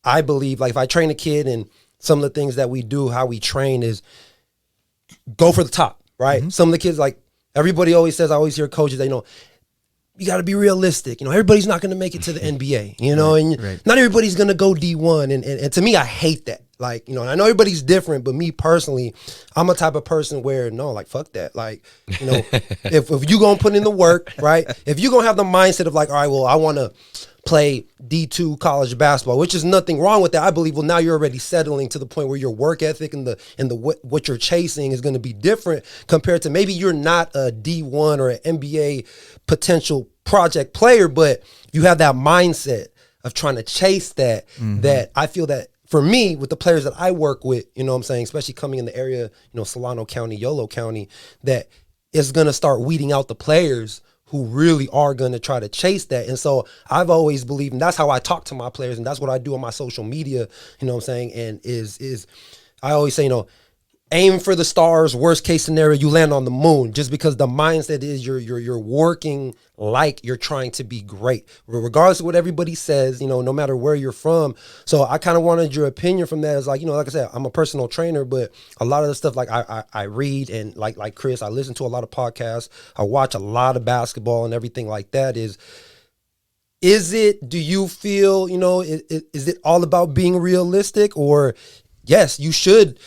Speaker 2: I believe, like, if I train a kid, and some of the things that we do, how we train, is go for the top, right? Mm-hmm. Some of the kids, like, everybody always says, I always hear coaches, you got to be realistic. Everybody's not going to make it to the NBA, and not everybody's going to go D1. And to me, I hate that. Like, and I know everybody's different, but me personally, I'm a type of person where, no, like, fuck that. Like, if you going to put in the work, right? If you going to have the mindset of like, all right, well, I want to play D2 college basketball, which is nothing wrong with that. I believe, well, now you're already settling to the point where your work ethic and what you're chasing is going to be different compared to maybe you're not a D1 or an NBA potential project player, but you have that mindset of trying to chase that, that I feel that for me, with the players that I work with, especially coming in the area, Solano County, Yolo County, that is going to start weeding out the players who really are going to try to chase that. And so I've always believed, and that's how I talk to my players, and that's what I do on my social media, and is I always say, aim for the stars, worst case scenario, you land on the moon, just because the mindset is you're working like you're trying to be great, regardless of what everybody says, no matter where you're from. So I kind of wanted your opinion from that. Is like, like I said, I'm a personal trainer, but a lot of the stuff, like I read, and like Chris, I listen to a lot of podcasts, I watch a lot of basketball and everything like that. Do you feel, is it all about being realistic, or yes, you should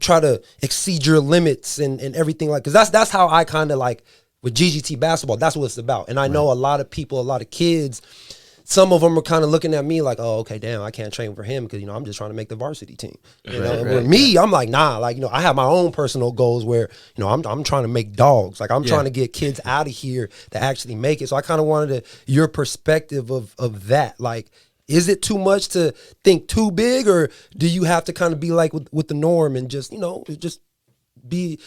Speaker 2: try to exceed your limits and everything, like, because that's how I kind of like with GGT basketball. That's what it's about. And I know a lot of people, a lot of kids some of them are kind of looking at me like, oh, okay, damn, I can't train for him because, I'm just trying to make the varsity team. You know, and with me, I'm like, nah, like, I have my own personal goals where, I'm trying to make dogs. Like, I'm trying to get kids out of here that actually make it. So I kind of wanted your perspective of that. Like, is it too much to think too big, or do you have to kind of be like with the norm and just, just be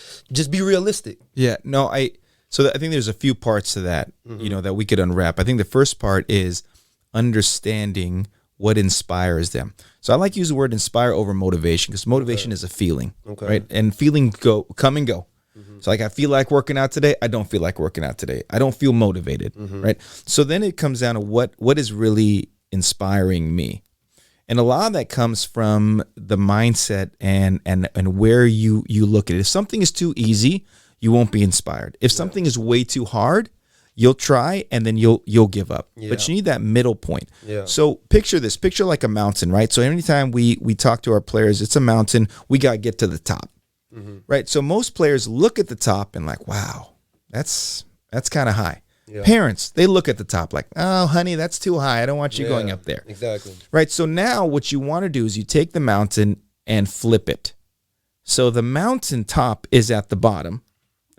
Speaker 2: realistic?
Speaker 3: Yeah, no, So I think there's a few parts to that, that we could unwrap. I think the first part is understanding what inspires them. So I like to use the word inspire over motivation, because motivation is a feeling, right? And feelings come and go. So like, I feel like working out today. I don't feel like working out today. I don't feel motivated, right? So then it comes down to what is really inspiring me. And a lot of that comes from the mindset and where you look at it. If something is too easy, you won't be inspired. If something is way too hard, you'll try and then you'll give up. But you need that middle point. So picture this. Picture like a mountain, right? So anytime we talk to our players, it's a mountain. We got to get to the top, right? So most players look at the top and like, wow, that's kind of high. Parents, they look at the top like, oh, honey, that's too high. I don't want you going up there.
Speaker 2: Exactly.
Speaker 3: Right? So now what you want to do is you take the mountain and flip it. So the mountain top is at the bottom.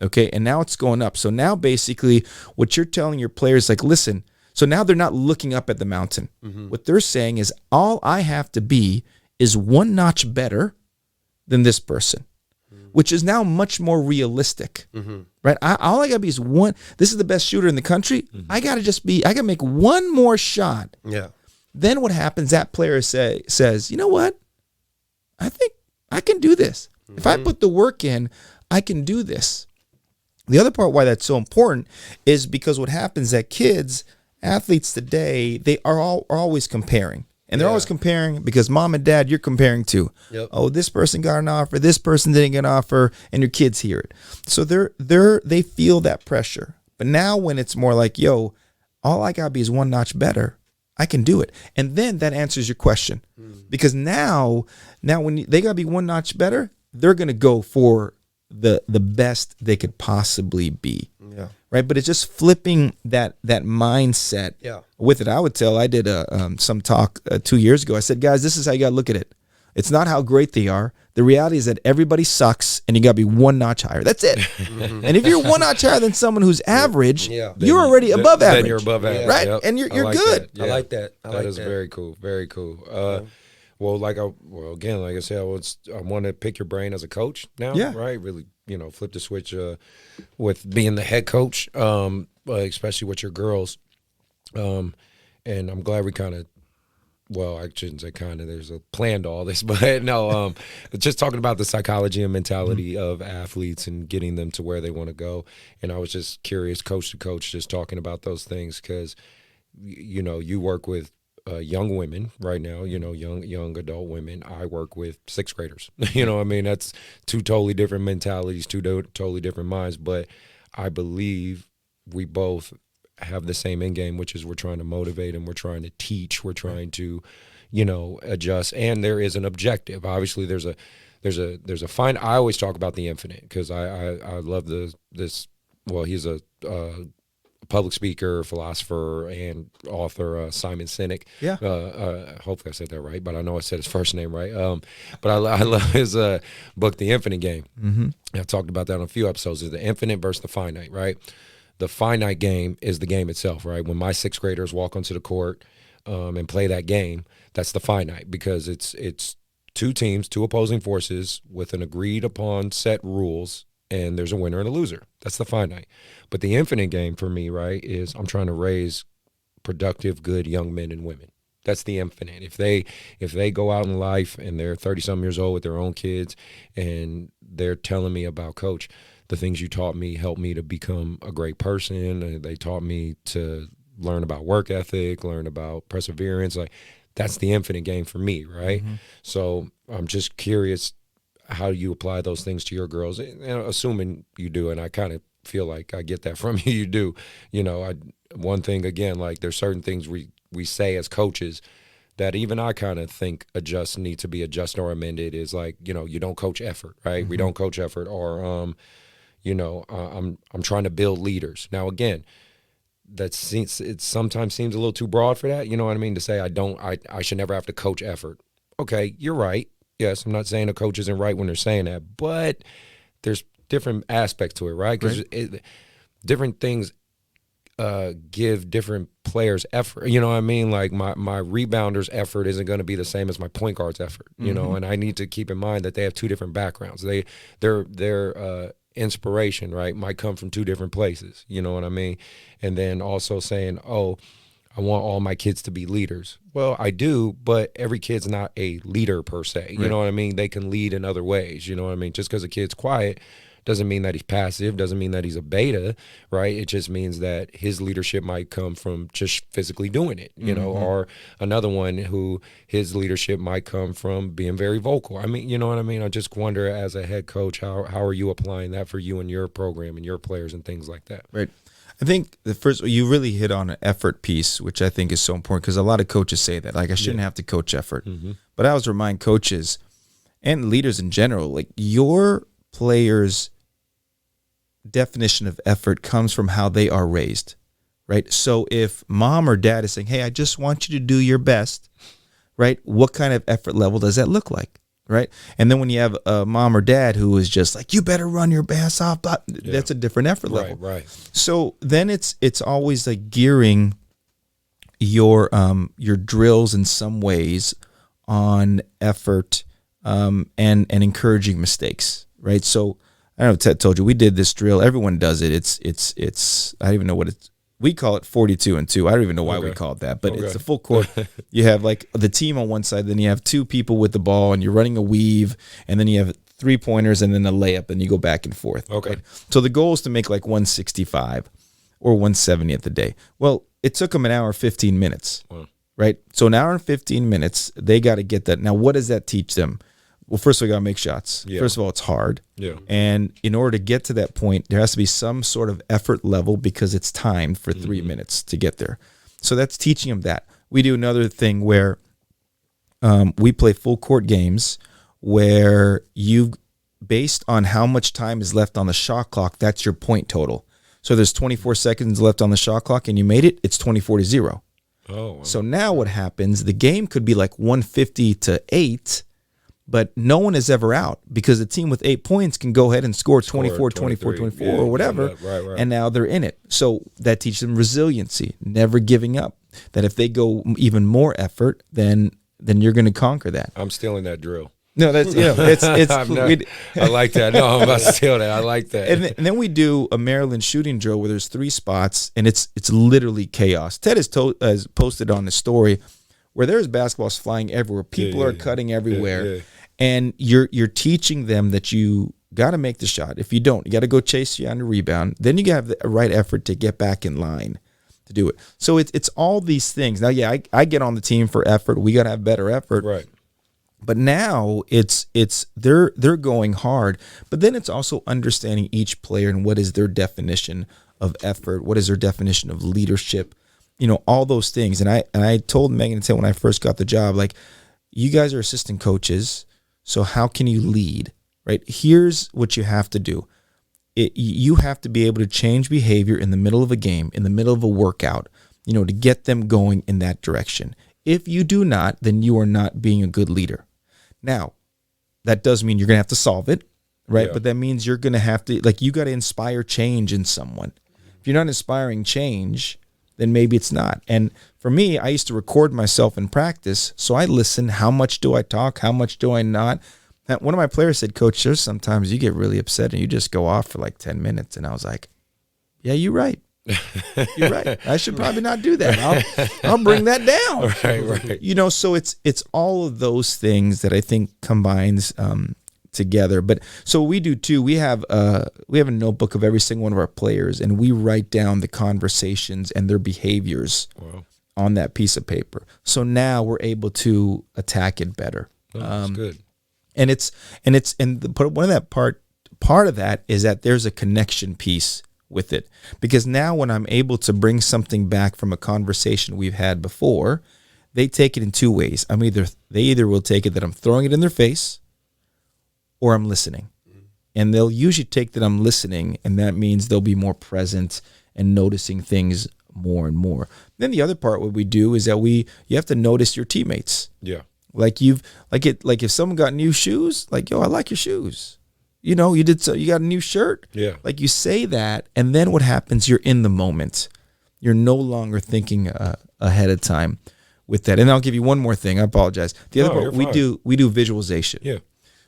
Speaker 3: Okay, and now it's going up. So now basically what you're telling your players, like, listen, so now they're not looking up at the mountain. What they're saying is, all I have to be is one notch better than this person, which is now much more realistic, right? All I got to be is one. This is the best shooter in the country. I got to make one more shot.
Speaker 2: Yeah.
Speaker 3: Then what happens, that player says, you know what? I think I can do this. If I put the work in, I can do this. The other part why that's so important is because what happens that kids, athletes today, they are always comparing. And they're always comparing because mom and dad, you're comparing to, oh, this person got an offer, this person didn't get an offer, and your kids hear it. So they feel that pressure. But now when it's more like, yo, all I got to be is one notch better, I can do it. And then that answers your question. Because now when they got to be one notch better, they're going to go for the best they could possibly be. Right. But it's just flipping that mindset with it. I did some talk 2 years ago. I said, guys, this is how you got to look at it. It's not how great they are. The reality is that everybody sucks and you got to be one notch higher. That's it. And if you're one notch higher than someone who's average, you're already above average.
Speaker 1: Then you're above average.
Speaker 3: Right. And you're
Speaker 1: like
Speaker 3: good.
Speaker 1: That.
Speaker 2: I like that.
Speaker 1: That is very cool. Very cool. Well, like I said, I want to pick your brain as a coach now, right? Really, flip the switch with being the head coach, especially with your girls. And I'm glad we kind of, I shouldn't say kind of, there's a plan to all this, but no, just talking about the psychology and mentality of athletes and getting them to where they want to go. And I was just curious, coach to coach, just talking about those things because, you work with young women right now, young adult women. I work with sixth graders. That's two totally different mentalities, two totally different minds. But I believe we both have the same end game, which is we're trying to motivate and we're trying to teach. We're trying to, adjust. And there is an objective. Obviously, there's a fine. I always talk about the infinite because I love this. Well, he's a public speaker, philosopher, and author, Simon Sinek. Hopefully I said that right, but I know I said his first name right. But I love his book, The Infinite Game. I talked about that on a few episodes. Is the infinite versus the finite, right? The finite game is the game itself, right? When my sixth graders walk onto the court and play that game, that's the finite because it's two teams, two opposing forces with an agreed upon set rules, and there's a winner and a loser. That's the finite. But the infinite game for me, right, is I'm trying to raise productive, good young men and women. That's the infinite. If they go out in life and they're 30-something years old with their own kids and they're telling me about, Coach, the things you taught me helped me to become a great person. They taught me to learn about work ethic, learn about perseverance. Like, that's the infinite game for me, right? So I'm just curious how you apply those things to your girls, assuming you do, and I kind of feel like I get that from you. You do. One thing, again, like there's certain things we say as coaches that even I kind of think need to be adjusted or amended is like, you don't coach effort, right? We don't coach effort, or, I'm trying to build leaders. Now, again, that seems, it sometimes seems a little too broad for that. You know what I mean? To say I should never have to coach effort. Okay, you're right. Yes, I'm not saying a coach isn't right when they're saying that, but there's different aspects to it, right? Because different things give different players effort. You know what I mean? Like my rebounder effort isn't going to be the same as my point guard's effort. You know, and I need to keep in mind that they have two different backgrounds. Their inspiration, right, might come from two different places. You know what I mean? And then also saying, oh, I want all my kids to be leaders. Well, I do, but every kid's not a leader per se. You know what I mean? They can lead in other ways. You know what I mean? Just because a kid's quiet doesn't mean that he's passive, doesn't mean that he's a beta, right? It just means that his leadership might come from just physically doing it, you know, or another one who his leadership might come from being very vocal. I mean, you know what I mean? I just wonder, as a head coach, how are you applying that for you and your program and your players and things like that?
Speaker 3: Right. I think the first, you really hit on an effort piece, which I think is so important, because a lot of coaches say that, like, I shouldn't have to coach effort. But I always remind coaches and leaders in general, like, your players' definition of effort comes from how they are raised, right? So if mom or dad is saying, hey, I just want you to do your best, right? What kind of effort level does that look like, right? And then when you have a mom or dad who is just like, you better run your ass off, that's a different effort level.
Speaker 1: Right.
Speaker 3: So then it's always like gearing your drills in some ways on effort and encouraging mistakes, right? So I don't know if Ted told you, we did this drill. Everyone does it. It's I don't even know what it's, we call it 42 and 2. I don't even know why we call it that, but it's a full court. You have like the team on one side, then you have two people with the ball, and you're running a weave, and then you have 3-pointers and then a layup, and you go back and forth.
Speaker 1: Okay.
Speaker 3: Right? So the goal is to make like 165 or 170 at the day. Well, it took them an hour 15 minutes, right? So an hour and 15 minutes, they got to get that. Now, what does that teach them? Well, first of all, you got to make shots. First of all, it's hard. And in order to get to that point, there has to be some sort of effort level, because it's timed for 3 minutes to get there. So that's teaching them that. We do another thing where we play full court games where based on how much time is left on the shot clock, that's your point total. So there's 24 seconds left on the shot clock and you made it, it's 24-0.
Speaker 1: Oh. Wow.
Speaker 3: So now what happens, the game could be like 150-8, but no one is ever out, because the team with 8 points can go ahead and score 24, 24, 24 or whatever,
Speaker 1: right.
Speaker 3: and now they're in it. So that teaches them resiliency, never giving up, that if they go even more effort, then you're going to conquer that.
Speaker 1: I'm stealing that drill.
Speaker 3: No, that's, it's
Speaker 1: I like that. No, I'm about to steal that. I like that.
Speaker 3: And then we do a Maryland shooting drill where there's 3 spots, and it's literally chaos. Ted has posted on his story where there's basketballs flying everywhere. People are cutting everywhere. And you're teaching them that you got to make the shot. If you don't, you got to go chase you on the rebound. Then you got to have the right effort to get back in line to do it. So it's all these things. Now, I get on the team for effort. We got to have better effort.
Speaker 1: Right.
Speaker 3: But now it's they're going hard. But then it's also understanding each player and what is their definition of effort, what is their definition of leadership, all those things. And I told Megan and Ted when I first got the job, like, you guys are assistant coaches, so how can you lead, right? Here's what you have to do. You have to be able to change behavior in the middle of a game, in the middle of a workout, to get them going in that direction. If you do not, then you are not being a good leader. Now, that does mean you're going to have to solve it, right? But that means you're going to have to, like, you got to inspire change in someone. If you're not inspiring change, then maybe it's not. And for me, I used to record myself in practice, so I listen. How much do I talk? How much do I not? And one of my players said, Coach, there's sometimes you get really upset and you just go off for like 10 minutes. And I was like, yeah, you're right. You're right. I should probably not do that. I'll bring that down.
Speaker 1: Right.
Speaker 3: So it's all of those things that I think combines together. But so we do too. We have a notebook of every single one of our players, and we write down the conversations and their behaviors on that piece of paper. So now we're able to attack it better.
Speaker 1: That's good.
Speaker 3: And one of that part of that is that there's a connection piece with it, because now when I'm able to bring something back from a conversation we've had before, they take it in 2 ways. They either will take it that I'm throwing it in their face, or I'm listening. And they'll usually take that I'm listening, and that means they'll be more present and noticing things more and more. Then the other part, what we do is that you have to notice your teammates.
Speaker 1: Yeah.
Speaker 3: Like if someone got new shoes, like, yo, I like your shoes. You know, you got a new shirt.
Speaker 1: Yeah.
Speaker 3: Like you say that, and then what happens? You're in the moment. You're no longer thinking ahead of time with that. And I'll give you one more thing. I apologize. The other part, we do visualization.
Speaker 1: Yeah.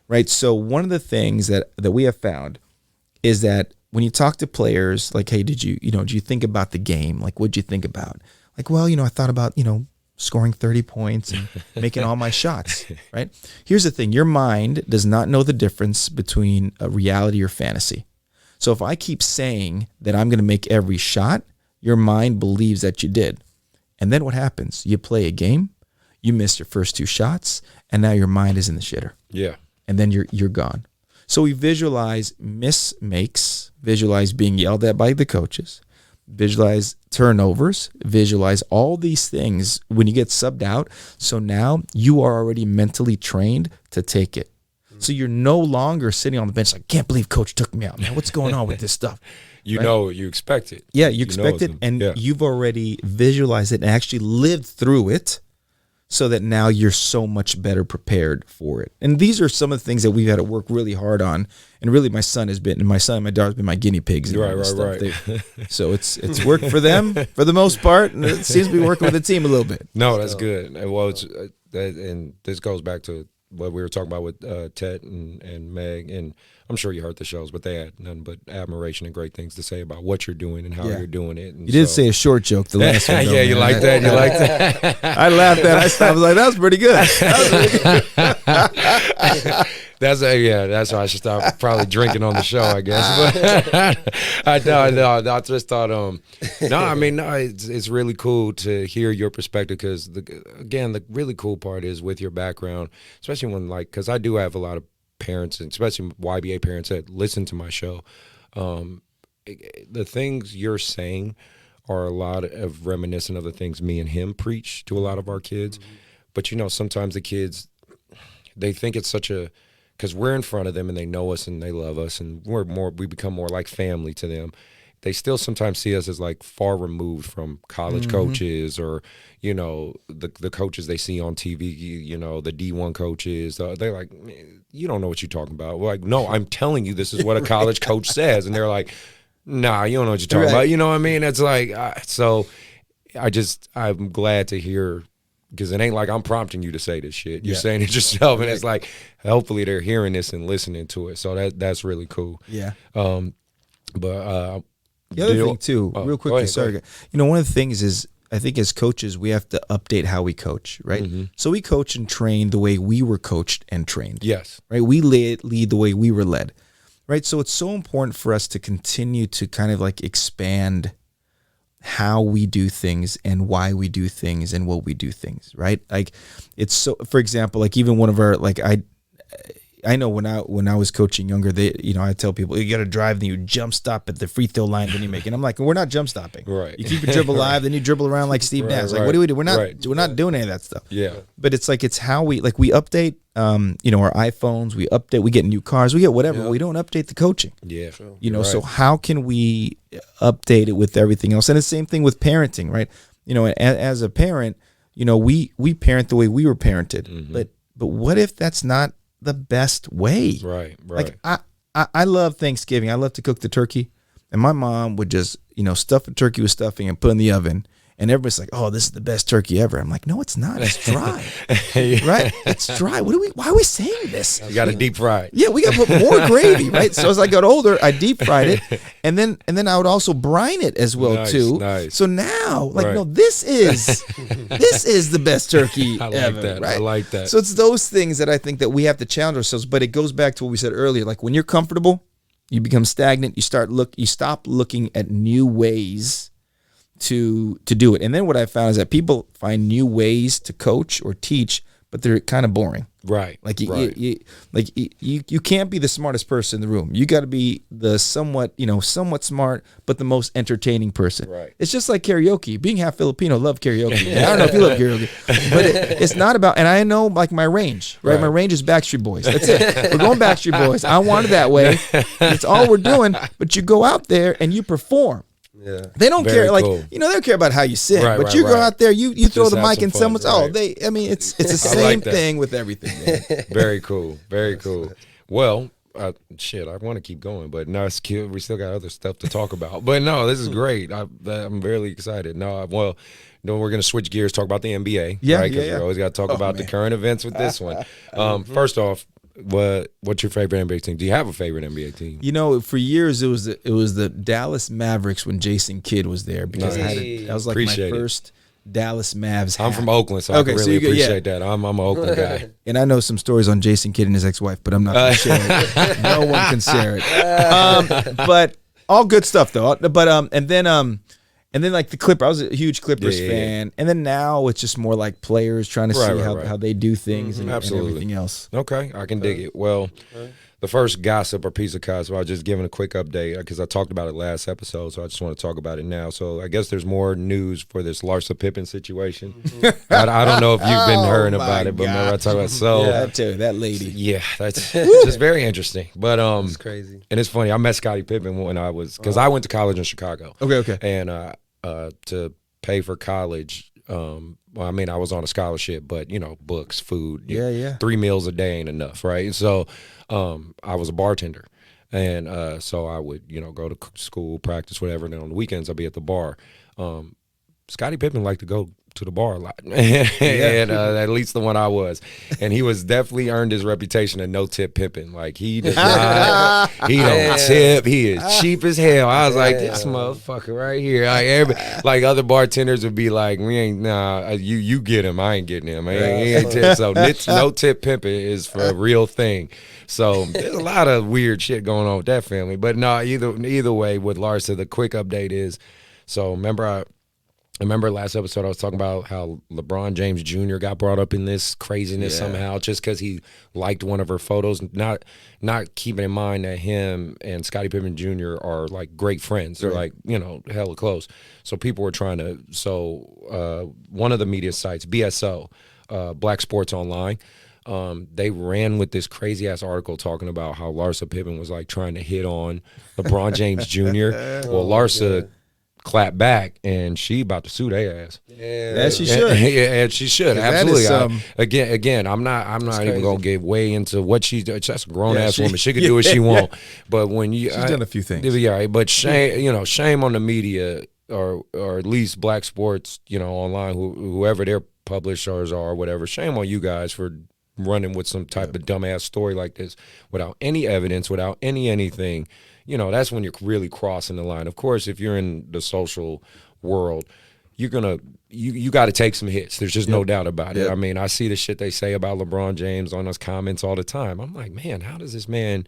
Speaker 3: Right. So one of the things that we have found is that when you talk to players, like, hey, did you think about the game? Like, what'd you think about? Like, well, I thought about, scoring 30 points and making all my shots, right? Here's the thing. Your mind does not know the difference between a reality or fantasy. So if I keep saying that I'm going to make every shot, your mind believes that you did. And then what happens? You play a game, you miss your first 2 shots, and now your mind is in the shitter.
Speaker 1: Yeah.
Speaker 3: And then you're gone. So we visualize mismakes, visualize being yelled at by the coaches, visualize turnovers, visualize all these things when you get subbed out. So now you are already mentally trained to take it. So you're no longer sitting on the bench like, can't believe coach took me out, man. What's going on with this stuff?
Speaker 1: You know, you expect it.
Speaker 3: Yeah, you expect it, and you've already visualized it and actually lived through it, so that now you're so much better prepared for it. And these are some of the things that we've had to work really hard on. And really, my son and my daughter have been my guinea pigs.
Speaker 1: Right.
Speaker 3: So it's worked for them for the most part, and it seems to be working with the team a little bit.
Speaker 1: No, that's good. Well, and this goes back to what we were talking about with Ted and Meg, and I'm sure you heard the shows, but they had nothing but admiration and great things to say about what you're doing and how you're doing it. And
Speaker 3: you did say a short joke the last one.
Speaker 1: Yeah, you like that? You like that?
Speaker 3: I laughed at it. I stopped. I was like, that was pretty good.
Speaker 1: That's why I should stop probably drinking on the show, I guess. But I just thought, it's really cool to hear your perspective, because the really cool part is with your background, especially when because I do have a lot of parents, and especially YBA parents that listen to my show. The things you're saying are a lot of reminiscent of the things me and him preach to a lot of our kids. Mm-hmm. But sometimes the kids, they think it's because we're in front of them and they know us and they love us and we become more like family to them. They still sometimes see us as like far removed from college coaches, or the coaches they see on TV, the D1 coaches. They're like, you don't know what you're talking about. We're like, no, I'm telling you, this is what a college coach says. And they're like, nah, you don't know what you're talking about. You know what I mean? It's like, so I'm glad to hear, because it ain't like I'm prompting you to say this shit. You're saying it yourself, and it's like, hopefully they're hearing this and listening to it. So that's really cool. Yeah.
Speaker 3: The other thing too, real quickly, sorry. One of the things is, I think as coaches, we have to update how we coach, right? Mm-hmm. So we coach and train the way we were coached and trained.
Speaker 1: Yes.
Speaker 3: Right? We lead the way we were led, right? So it's so important for us to continue to kind of like expand how we do things and why we do things and what we do things, right? Like, it's so, for example, like even one of our, like I know when I was coaching younger, I tell people, you got to drive, then you jump stop at the free throw line, then you make it. And I'm like, we're not jump stopping.
Speaker 1: Right.
Speaker 3: You keep your dribble alive, then you dribble around like Steve Nash. Like, what do we do? We're not doing any of that stuff. Yeah. But it's like, it's how we update, our iPhones, we get new cars, we get whatever. But we don't update the coaching. Yeah. So how can we update it with everything else? And the same thing with parenting, right? As a parent, we parent the way we were parented. Mm-hmm. But what if that's not the best way? Right. Like I love Thanksgiving. I love to cook the turkey, and my mom would just stuff a turkey with stuffing and put in the oven, and everybody's like, "Oh, this is the best turkey ever." I'm like, "No, it's not. It's dry, right? It's dry. Why are we saying this?
Speaker 1: You got to deep fry it.
Speaker 3: Yeah, we got to put more gravy, right?" So as I got older, I deep fried it, and then I would also brine it as well too. Nice. So now, no, this is the best turkey ever.
Speaker 1: That.
Speaker 3: Right?
Speaker 1: I like that.
Speaker 3: So it's those things that I think that we have to challenge ourselves. But it goes back to what we said earlier. Like when you're comfortable, you become stagnant. You stop looking at new ways to do it. And then what I found is that people find new ways to coach or teach, but they're kind of boring.
Speaker 1: Right.
Speaker 3: Like you can't be the smartest person in the room. You got to be the somewhat smart, but the most entertaining person. Right. It's just like karaoke. Being half Filipino, love karaoke. I don't know if you love karaoke, but it's not about. And I know like my range, right? My range is Backstreet Boys. That's it. We're going Backstreet Boys. I want it that way. It's all we're doing. But you go out there and you perform.
Speaker 2: Yeah.
Speaker 3: They don't
Speaker 1: Very
Speaker 3: care, like
Speaker 1: cool.
Speaker 3: they don't care about how you sing,
Speaker 1: Right,
Speaker 3: but
Speaker 1: right,
Speaker 3: you go
Speaker 1: right.
Speaker 3: out there, you throw
Speaker 1: Just
Speaker 3: the
Speaker 1: have
Speaker 3: mic
Speaker 1: some
Speaker 3: in
Speaker 1: fun,
Speaker 3: someone's.
Speaker 1: right.
Speaker 3: It's the same
Speaker 1: like that.
Speaker 3: thing with everything. Man.
Speaker 1: Very cool. Very cool. Well, shit, I want to keep going, but no, it's cute. We still got other stuff to talk about. But no, this is great. I'm really excited. No, well, we're going to switch gears, talk about the NBA.
Speaker 3: Yeah,
Speaker 1: right?
Speaker 3: yeah.
Speaker 1: We always got to talk about the current events with this one. First off, what's your favorite NBA team? Do you have a favorite NBA team?
Speaker 3: For years it was the Dallas Mavericks when Jason Kidd was there because
Speaker 1: Nice.
Speaker 3: that was like
Speaker 1: Appreciate
Speaker 3: my
Speaker 1: it.
Speaker 3: first Dallas Mavs hat.
Speaker 1: I'm from Oakland, so I can really appreciate that. I'm an Oakland guy.
Speaker 3: And I know some stories on Jason Kidd and his ex-wife, but I'm not going to share it. No one can share it. But all good stuff though. But and then like the Clippers, I was a huge Clippers fan. And then now it's just more like players trying to see how they do things and everything else.
Speaker 1: Okay, I can dig it. Well, the first gossip or piece of gossip, I was just giving a quick update because I talked about it last episode, so I just want to talk about it now. So I guess there's more news for this Larsa Pippen situation. I don't know if you've been hearing about it, but remember I talked about
Speaker 3: I tell you, that lady.
Speaker 1: Yeah, that's just very interesting. But
Speaker 2: It's crazy.
Speaker 1: and it's funny. I met Scottie Pippen when I was because I went to college in Chicago.
Speaker 3: Okay.
Speaker 1: And to pay for college. I mean, I was on a scholarship, but books, food, 3 meals a day ain't enough, right? So, I was a bartender, and so I would, go to school, practice, whatever. And then on the weekends, I'd be at the bar. Scottie Pippen liked to go to the bar a lot, and at least the one I was, and he was definitely earned his reputation of no tip Pippen. Like he does not, he don't tip. He is cheap as hell. I was like, this motherfucker right here. Like other bartenders would be like, we ain't you get him. I ain't getting him. He ain't tip. So no tip Pippen is for a real thing. So there's a lot of weird shit going on with that family. But no, either way, with Larsa, the quick update is, so remember last episode I was talking about how LeBron James Jr. got brought up in this craziness somehow just because he liked one of her photos, not keeping in mind that him and Scottie Pippen Jr. are like great friends. They're like, hella close. So people were trying to, one of the media sites, BSO, Black Sports Online, they ran with this crazy ass article talking about how Larsa Pippen was like trying to hit on LeBron James Jr. Well, Larsa clap back, and she about to sue their ass.
Speaker 3: Yeah, she should.
Speaker 1: And she should, absolutely.
Speaker 3: That is,
Speaker 1: Again, I'm not even gonna get way into what she's doing. That's a grown ass woman. She could do what she want. But when she's
Speaker 3: done a few things.
Speaker 1: Yeah, but shame on the media or at least Black Sports, online, whoever their publishers are or whatever. Shame on you guys for running with some type of dumbass story like this without any evidence, without anything. That's when you're really crossing the line. Of course, if you're in the social world, you're gonna you got to take some hits. There's just no doubt about it. I mean, I see the shit they say about LeBron James on those comments all the time. I'm like, man, how does this man?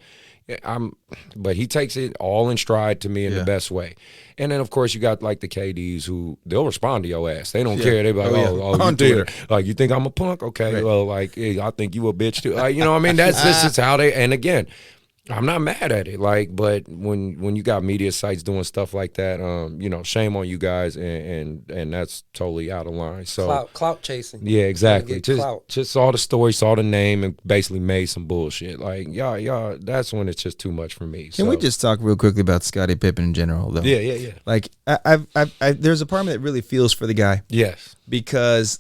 Speaker 1: But he takes it all in stride to me in the best way. And then of course you got like the KDs who they'll respond to your ass. They don't care. They be like, oh, you think, like you think I'm a punk? Okay, well, like hey, I think you a bitch too. Like, I mean, this is how they. And again, I'm not mad at it, but when you got media sites doing stuff like that, shame on you guys, and that's totally out of line. So
Speaker 2: clout chasing.
Speaker 1: Yeah, exactly. Just saw the story, saw the name, and basically made some bullshit. Like y'all, that's when it's just too much for me.
Speaker 3: Can we just talk real quickly about Scottie Pippen in general, though?
Speaker 1: Yeah.
Speaker 3: Like there's a part of me that really feels for the guy.
Speaker 1: Yes,
Speaker 3: because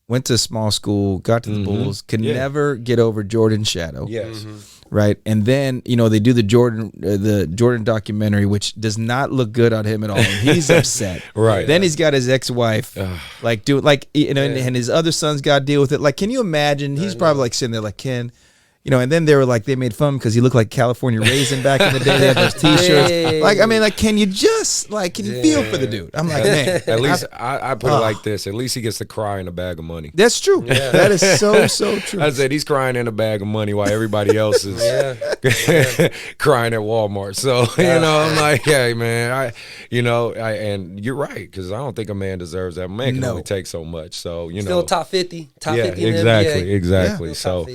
Speaker 3: went to small school, got to the Bulls, could never get over Jordan's shadow.
Speaker 1: Yes.
Speaker 3: Right, and then they do the Jordan documentary, which does not look good on him at all. He's upset.
Speaker 1: Right.
Speaker 3: Then he's got his ex-wife, and his other sons got to deal with it. Like, can you imagine? He's probably like sitting there, like, Ken. And then they were like, they made fun because he looked like California Raisin back in the day. They had those T-shirts. Can you just can you feel for the dude? I'm like, man.
Speaker 1: At least I put it like this. At least he gets to cry in a bag of money.
Speaker 3: That's true. Yeah. That is so true.
Speaker 1: I said he's crying in a bag of money while everybody else is crying at Walmart. So I'm like, hey man, and you're right because I don't think a man deserves that. A man can only take so much. So
Speaker 2: still top 50, top 50 in the
Speaker 1: exactly.
Speaker 2: Yeah.
Speaker 1: So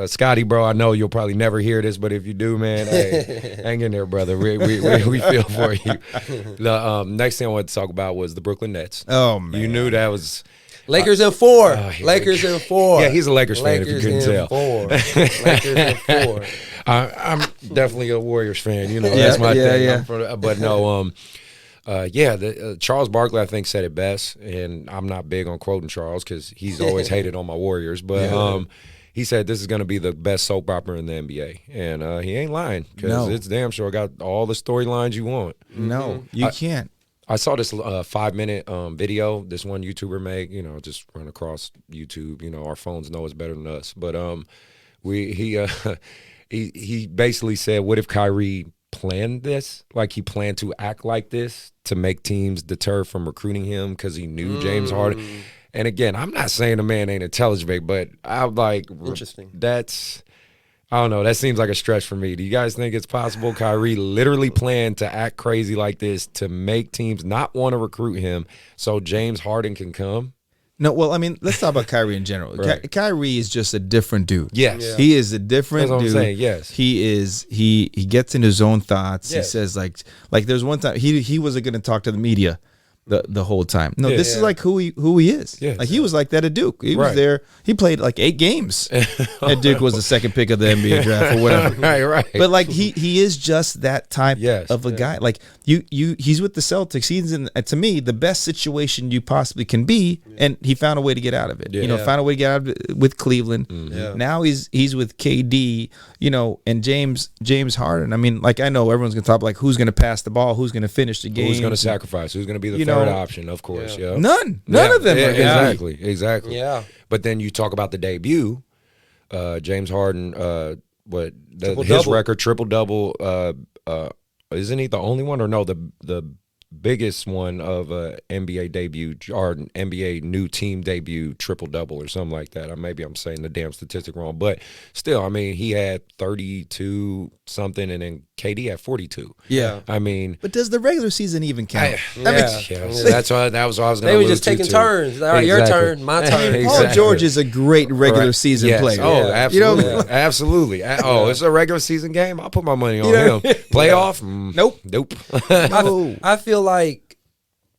Speaker 1: Scotty, bro, I know you'll probably never hear this, but if you do, man, hey, hang in there, brother. We feel for you. The next thing I wanted to talk about was the Brooklyn Nets.
Speaker 3: Oh man,
Speaker 1: you knew that was
Speaker 2: Lakers in 4. Lakers in 4.
Speaker 1: Yeah, he's a Lakers fan, if you couldn't tell.
Speaker 2: 4. Lakers in 4.
Speaker 1: I'm definitely a Warriors fan. You know, that's my thing.
Speaker 3: Yeah.
Speaker 1: But no, Charles Barkley, I think, said it best, and I'm not big on quoting Charles because he's always hated on my Warriors. But he said this is going to be the best soap opera in the NBA, and he ain't lying because it's damn sure got all the storylines you want.
Speaker 3: No, you can't. I
Speaker 1: saw this 5-minute video this one YouTuber made. You know, just run across YouTube. You know, our phones know it's better than us, but he basically said, what if Kyrie planned this? Like he planned to act like this to make teams deter from recruiting him because he knew James Harden. And again, I'm not saying the man ain't intelligent, but I'm like,
Speaker 2: interesting.
Speaker 1: I don't know. That seems like a stretch for me. Do you guys think it's possible Kyrie literally planned to act crazy like this to make teams not want to recruit him so James Harden can come?
Speaker 3: No, well, I mean, let's talk about Kyrie in general.
Speaker 1: Right.
Speaker 3: Kyrie is just a different dude.
Speaker 1: Yes. Yeah.
Speaker 3: He is a different dude.
Speaker 1: That's what I'm saying, yes.
Speaker 3: He gets in his own thoughts.
Speaker 1: Yes.
Speaker 3: He says like there's one time he wasn't going to talk to the media the whole time. No, this is like who he is.
Speaker 1: Yes.
Speaker 3: Like he was like that at Duke. He was there. He played like 8 games. And Duke was the second pick of the NBA draft or whatever.
Speaker 1: Right.
Speaker 3: But like he is just that type of a guy. Like he's with the Celtics. He's in, to me, the best situation you possibly can be, and he found a way to get out of it.
Speaker 1: Yeah.
Speaker 3: You know, found a way to get out of it with Cleveland.
Speaker 2: Yeah.
Speaker 3: Now he's with KD, you know, and James Harden. I mean, like I know everyone's gonna talk like who's gonna pass the ball, who's gonna finish the game,
Speaker 1: who's gonna sacrifice, who's gonna be the third option, of course. Yeah.
Speaker 3: None of them are gonna be.
Speaker 1: Exactly.
Speaker 2: Yeah.
Speaker 1: But then you talk about the debut, James Harden, his
Speaker 2: Triple-double.
Speaker 1: record, triple-double, isn't he the only one? Or no, the biggest one of NBA debut or NBA new team debut triple-double or something like that. Or maybe I'm saying the damn statistic wrong. But still, I mean, he had 32 something and then KD had 42.
Speaker 2: Yeah.
Speaker 1: I mean,
Speaker 3: But does the regular season even count?
Speaker 1: So that's why that was what I was going to
Speaker 2: They were just taking turns. All right, your turn, my turn.
Speaker 3: Paul George is a great regular season player.
Speaker 1: Oh,
Speaker 2: Yeah.
Speaker 1: absolutely.
Speaker 3: You know what I
Speaker 1: Absolutely. Oh, it's a regular season game. I'll put my money on him. Playoff?
Speaker 3: Nope.
Speaker 1: Nope.
Speaker 2: I feel like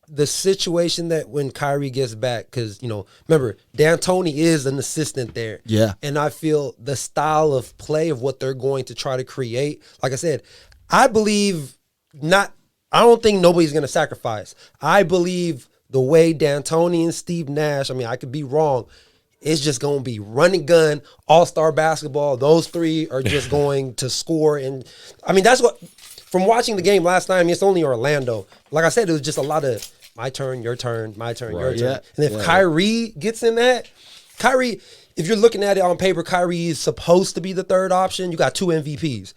Speaker 2: the situation that when Kyrie gets back, because, you know, remember, D'Antoni is an assistant there.
Speaker 3: Yeah.
Speaker 2: And I feel the style of play of what they're going to try to create, like I said, I don't think nobody's going to sacrifice. I believe the way D'Antoni and Steve Nash, I mean, I could be wrong, it's just going to be run and gun, all-star basketball. Those three are just going to score. And, I mean, that's what, from watching the game last night, I mean, it's only Orlando. Like I said, it was just a lot of my turn, your turn, my turn, your turn.
Speaker 3: Yeah.
Speaker 2: And if Kyrie gets in that, Kyrie, if you're looking at it on paper, Kyrie is supposed to be the third option. You got 2 MVPs.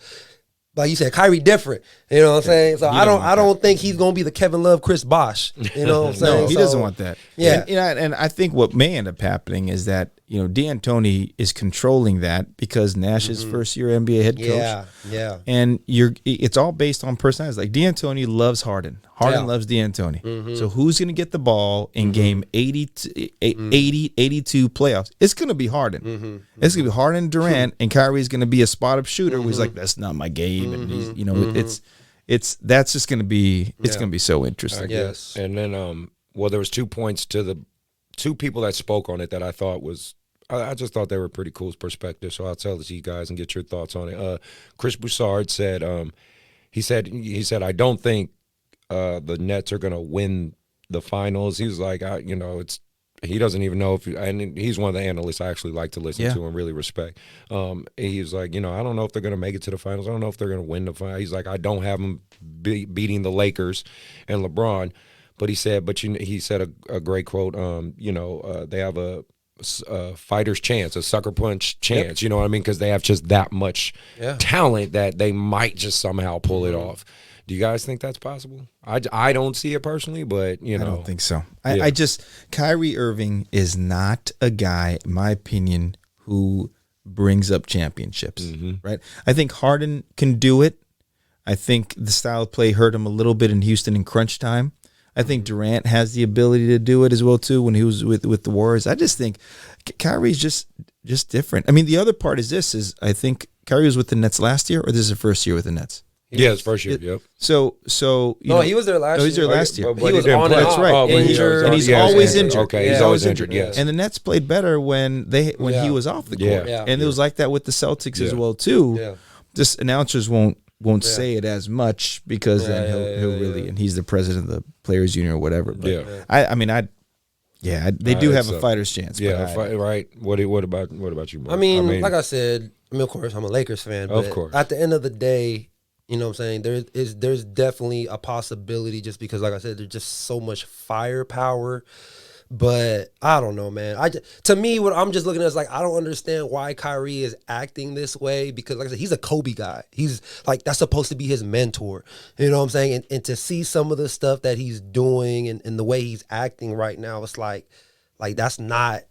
Speaker 2: Like you said, Kyrie different. You know what I'm saying? So I don't think he's gonna be the Kevin Love, Chris Bosh. You know what I'm saying?
Speaker 3: No, he doesn't want that.
Speaker 2: Yeah.
Speaker 3: And I think what may end up happening is that, you know, D'Antoni is controlling that because Nash's first year NBA head coach.
Speaker 2: Yeah.
Speaker 3: And it's all based on personalities. Like D'Antoni loves Harden. Harden loves D'Antoni. So who's going to get the ball in game 82 playoffs? It's going to be Harden. It's going to be Harden and Durant, and Kyrie's going to be a spot-up shooter who's like, that's not my game. And he's, you know, that's just going to be, it's going to be so interesting.
Speaker 2: Yes.
Speaker 1: And then, there was 2 points to the 2 people that spoke on it that I thought was, I just thought they were pretty cool perspective. So I'll tell it to you guys and get your thoughts on it. Chris Broussard said, he said, I don't think the Nets are going to win the finals. He was like, he doesn't even know and he's one of the analysts I actually like to listen to and really respect. He was like, I don't know if they're going to make it to the finals. I don't know if they're going to win the finals. He's like, I don't have them beating the Lakers and LeBron. But he said, he said a great quote, they have a fighter's chance, a sucker punch chance, you know what I mean? Because they have just that much talent that they might just somehow pull it off. Do you guys think that's possible? I don't see it personally, but, I
Speaker 3: don't think so. I just, Kyrie Irving is not a guy, in my opinion, who brings up championships, right? I think Harden can do it. I think the style of play hurt him a little bit in Houston in crunch time. I think Durant has the ability to do it as well, too, when he was with the Warriors. I just think Kyrie's just different. I mean, the other part is I think Kyrie was with the Nets last year, or this is the first year with the Nets?
Speaker 1: Yeah, his first year. Yep.
Speaker 3: So
Speaker 2: he was there last year.
Speaker 3: He was there last year.
Speaker 2: He was on and
Speaker 3: That's
Speaker 2: off.
Speaker 3: right. And he's always injured.
Speaker 1: Okay, he's always injured. Yes.
Speaker 3: And the Nets played better when he was off the court.
Speaker 2: Yeah.
Speaker 3: And it was like that with the Celtics as well too.
Speaker 2: Yeah.
Speaker 3: Just announcers won't say it as much because then he'll really, and he's the president of the Players Union or whatever. But they do have a fighter's chance.
Speaker 1: Yeah, right. What about you, Mark?
Speaker 2: I mean, like I said, of course, I'm a Lakers fan. But
Speaker 1: of course.
Speaker 2: At the end of the day, you know what I'm saying, there's definitely a possibility just because, like I said, there's just so much firepower. But I don't know, man. To me, what I'm just looking at is like, I don't understand why Kyrie is acting this way because, like I said, he's a Kobe guy. He's like, that's supposed to be his mentor. You know what I'm saying? And to see some of the stuff that he's doing and the way he's acting right now, it's like that's not,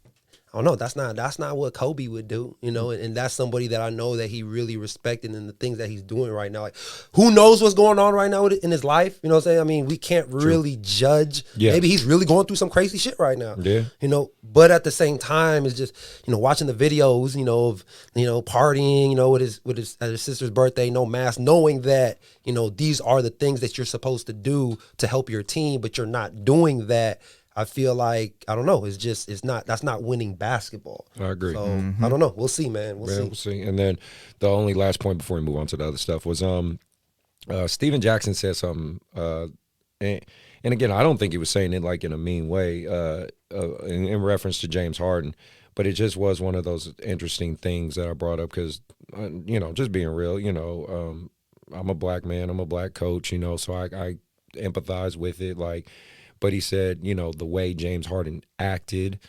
Speaker 2: I don't know, that's not what Kobe would do, you know, and that's somebody that I know that he really respected and the things that he's doing right now. Like, who knows what's going on right now in his life? You know what I'm saying? I mean, we can't really judge. Yeah. Maybe he's really going through some crazy shit right now.
Speaker 1: Yeah.
Speaker 2: You know, but at the same time, it's just, you know, watching the videos, you know, of, you know, partying, you know, with his at his sister's birthday, no mask, knowing that, you know, these are the things that you're supposed to do to help your team, but you're not doing that. I feel like, I don't know, that's not winning basketball.
Speaker 1: I agree.
Speaker 2: So, I don't know. We'll see, man. We'll
Speaker 1: see. And then the only last point before we move on to the other stuff was Steven Jackson said something, and again, I don't think he was saying it like in a mean way in reference to James Harden, but it just was one of those interesting things that I brought up because, you know, just being real, you know, I'm a black man, I'm a black coach, you know, so I empathize with it, like. But he said, you know, the way James Harden acted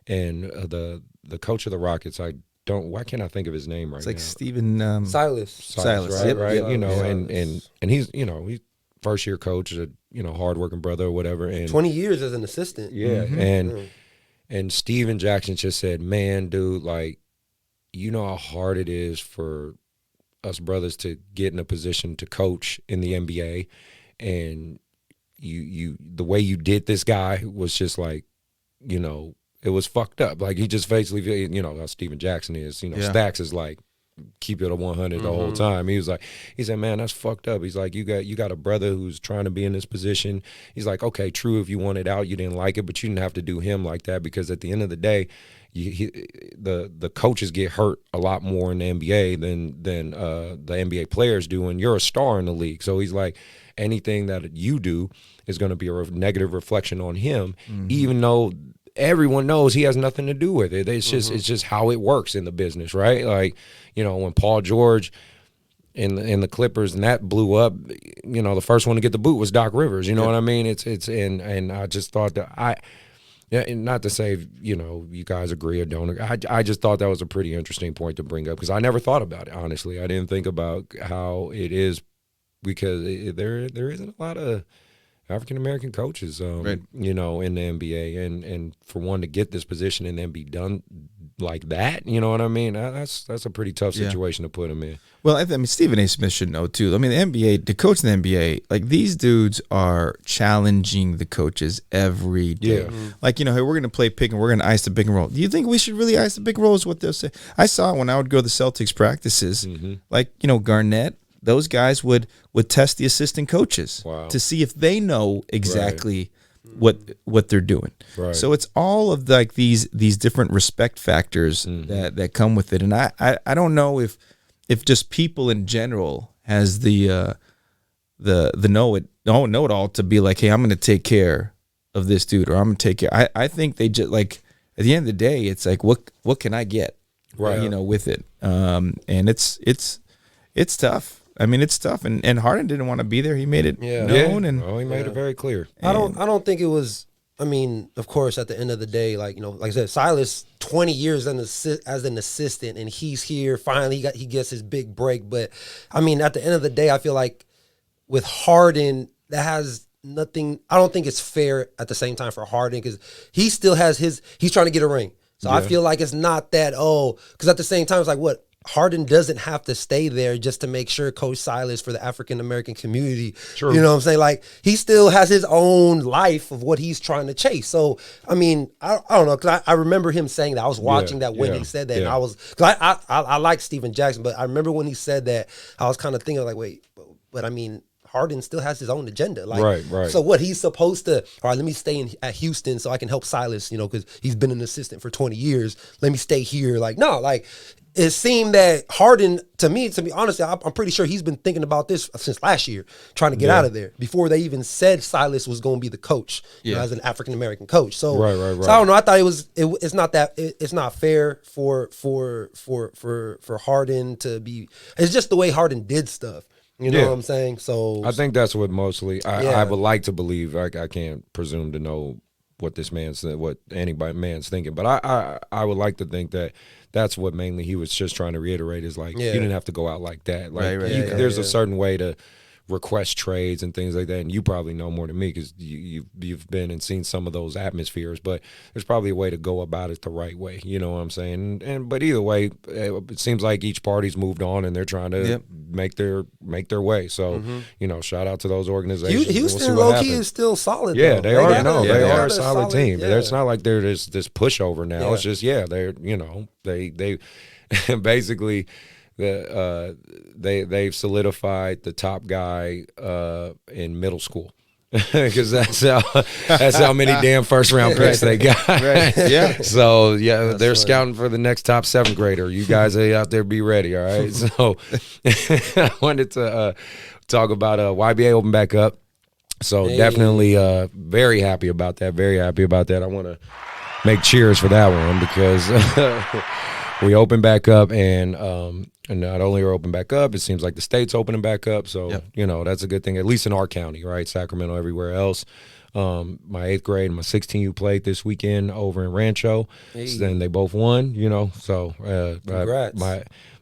Speaker 1: and the coach of the Rockets, why can't I think of his name right now?
Speaker 3: It's like Steven
Speaker 2: Silas,
Speaker 1: right? Right.
Speaker 2: Yeah,
Speaker 1: you know, and he's, you know, he's first year coach, a, you know, hardworking brother or whatever. And
Speaker 2: 20 years as an assistant.
Speaker 1: Yeah. And Steven Jackson just said, man, dude, like, you know how hard it is for us brothers to get in a position to coach in the NBA, and you the way you did this guy was just like, you know, it was fucked up. Like, he just basically, you know, how Steven Jackson is, you know, Stacks is like, keep it a 100 the whole time. He said, man, that's fucked up. He's like, you got a brother who's trying to be in this position. He's like, okay, true, if you wanted out, you didn't like it, but you didn't have to do him like that, because at the end of the day, the coaches get hurt a lot more in the NBA than the NBA players do, and you're a star in the league. So he's like, anything that you do is going to be a negative reflection on him, even though everyone knows he has nothing to do with it. It's just how it works in the business, right? Like, you know, when Paul George in the Clippers and that blew up, you know, the first one to get the boot was Doc Rivers. You know what I mean? And I just thought that and not to say, you know, you guys agree or don't agree. I just thought that was a pretty interesting point to bring up, because I never thought about it, honestly. I didn't think about how it is, because there isn't a lot of African-American coaches, you know, in the NBA, and for one to get this position and then be done like that, you know what I mean? That's a pretty tough situation to put him in. Well,
Speaker 3: I mean, Stephen A. Smith should know too. I mean, the NBA, the coach in the NBA, like, these dudes are challenging the coaches every day. Yeah. Like, you know, hey, we're going to play pick and we're going to ice the pick and roll. Do you think we should really ice the pick and roll is what they'll say? I saw it when I would go to the Celtics practices, like, you know, Garnett, those guys would test the assistant coaches to see if they know exactly what they're doing. Right. So it's all of like these different respect factors that come with it. And I don't know if just people in general has the know it all to be like, hey, I'm going to take care of this dude, or I'm going to take care. I think they just, like, at the end of the day, it's like, what can I get, you know, with it. And it's tough. I mean, it's tough, and Harden didn't want to be there. He made it known, and
Speaker 1: he made it very clear.
Speaker 2: I don't think it was. I mean, of course, at the end of the day, like, you know, like I said, Silas, 20 years as an assistant, and he's here. Finally, he gets his big break. But I mean, at the end of the day, I feel like with Harden, that has nothing. I don't think it's fair at the same time for Harden, because he still has he's trying to get a ring. So I feel like it's not that, because at the same time, it's like, what? Harden doesn't have to stay there just to make sure Coach Silas for the African-American community. True. You know what I'm saying? Like, he still has his own life of what he's trying to chase. So, I mean, I don't know, because I remember him saying that. I was watching that when he said that, and I was, because I like Steven Jackson, but I remember when he said that, I was kind of thinking like, wait, But I mean, Harden still has his own agenda.
Speaker 1: Right.
Speaker 2: So what he's supposed to, all right, let me stay at Houston so I can help Silas, you know, because he's been an assistant for 20 years. Let me stay here. Like, no, like it seemed that Harden, to be honest, I'm pretty sure he's been thinking about this since last year, trying to get out of there before they even said Silas was going to be the coach, you know, as an African-American coach. So,
Speaker 1: right.
Speaker 2: So I don't know. I thought it's not that, it's not fair for Harden to be, it's just the way Harden did stuff. You know what I'm saying? So
Speaker 1: I think that's what mostly I would like to believe. I can't presume to know what this man's thinking, but I would like to think that that's what mainly he was just trying to reiterate is like you didn't have to go out like that. Like there's a certain way to request trades and things like that, and you probably know more than me because you've been and seen some of those atmospheres, but there's probably a way to go about it the right way, you know what I'm saying? But either way, it seems like each party's moved on and they're trying to make their way. So you know, shout out to those organizations.
Speaker 2: Houston low-key is still solid.
Speaker 1: Yeah,
Speaker 2: though.
Speaker 1: they are a solid team.
Speaker 2: Yeah.
Speaker 1: It's not like they're this pushover now. It's just they're, you know, they basically they've solidified the top guy in middle school because that's how many damn first round picks they got. So they're scouting for the next top 7th grader. You guys out there, be ready. All right. So I wanted to talk about YBA open back up. So definitely very happy about that. I want to make cheers for that one because we open back up and not only are open back up, it seems like the state's opening back up. So, you know, that's a good thing, at least in our county, right? Sacramento, everywhere else. My 8th grade and my 16U played this weekend over in Rancho. Then they both won, you know. So
Speaker 2: congrats.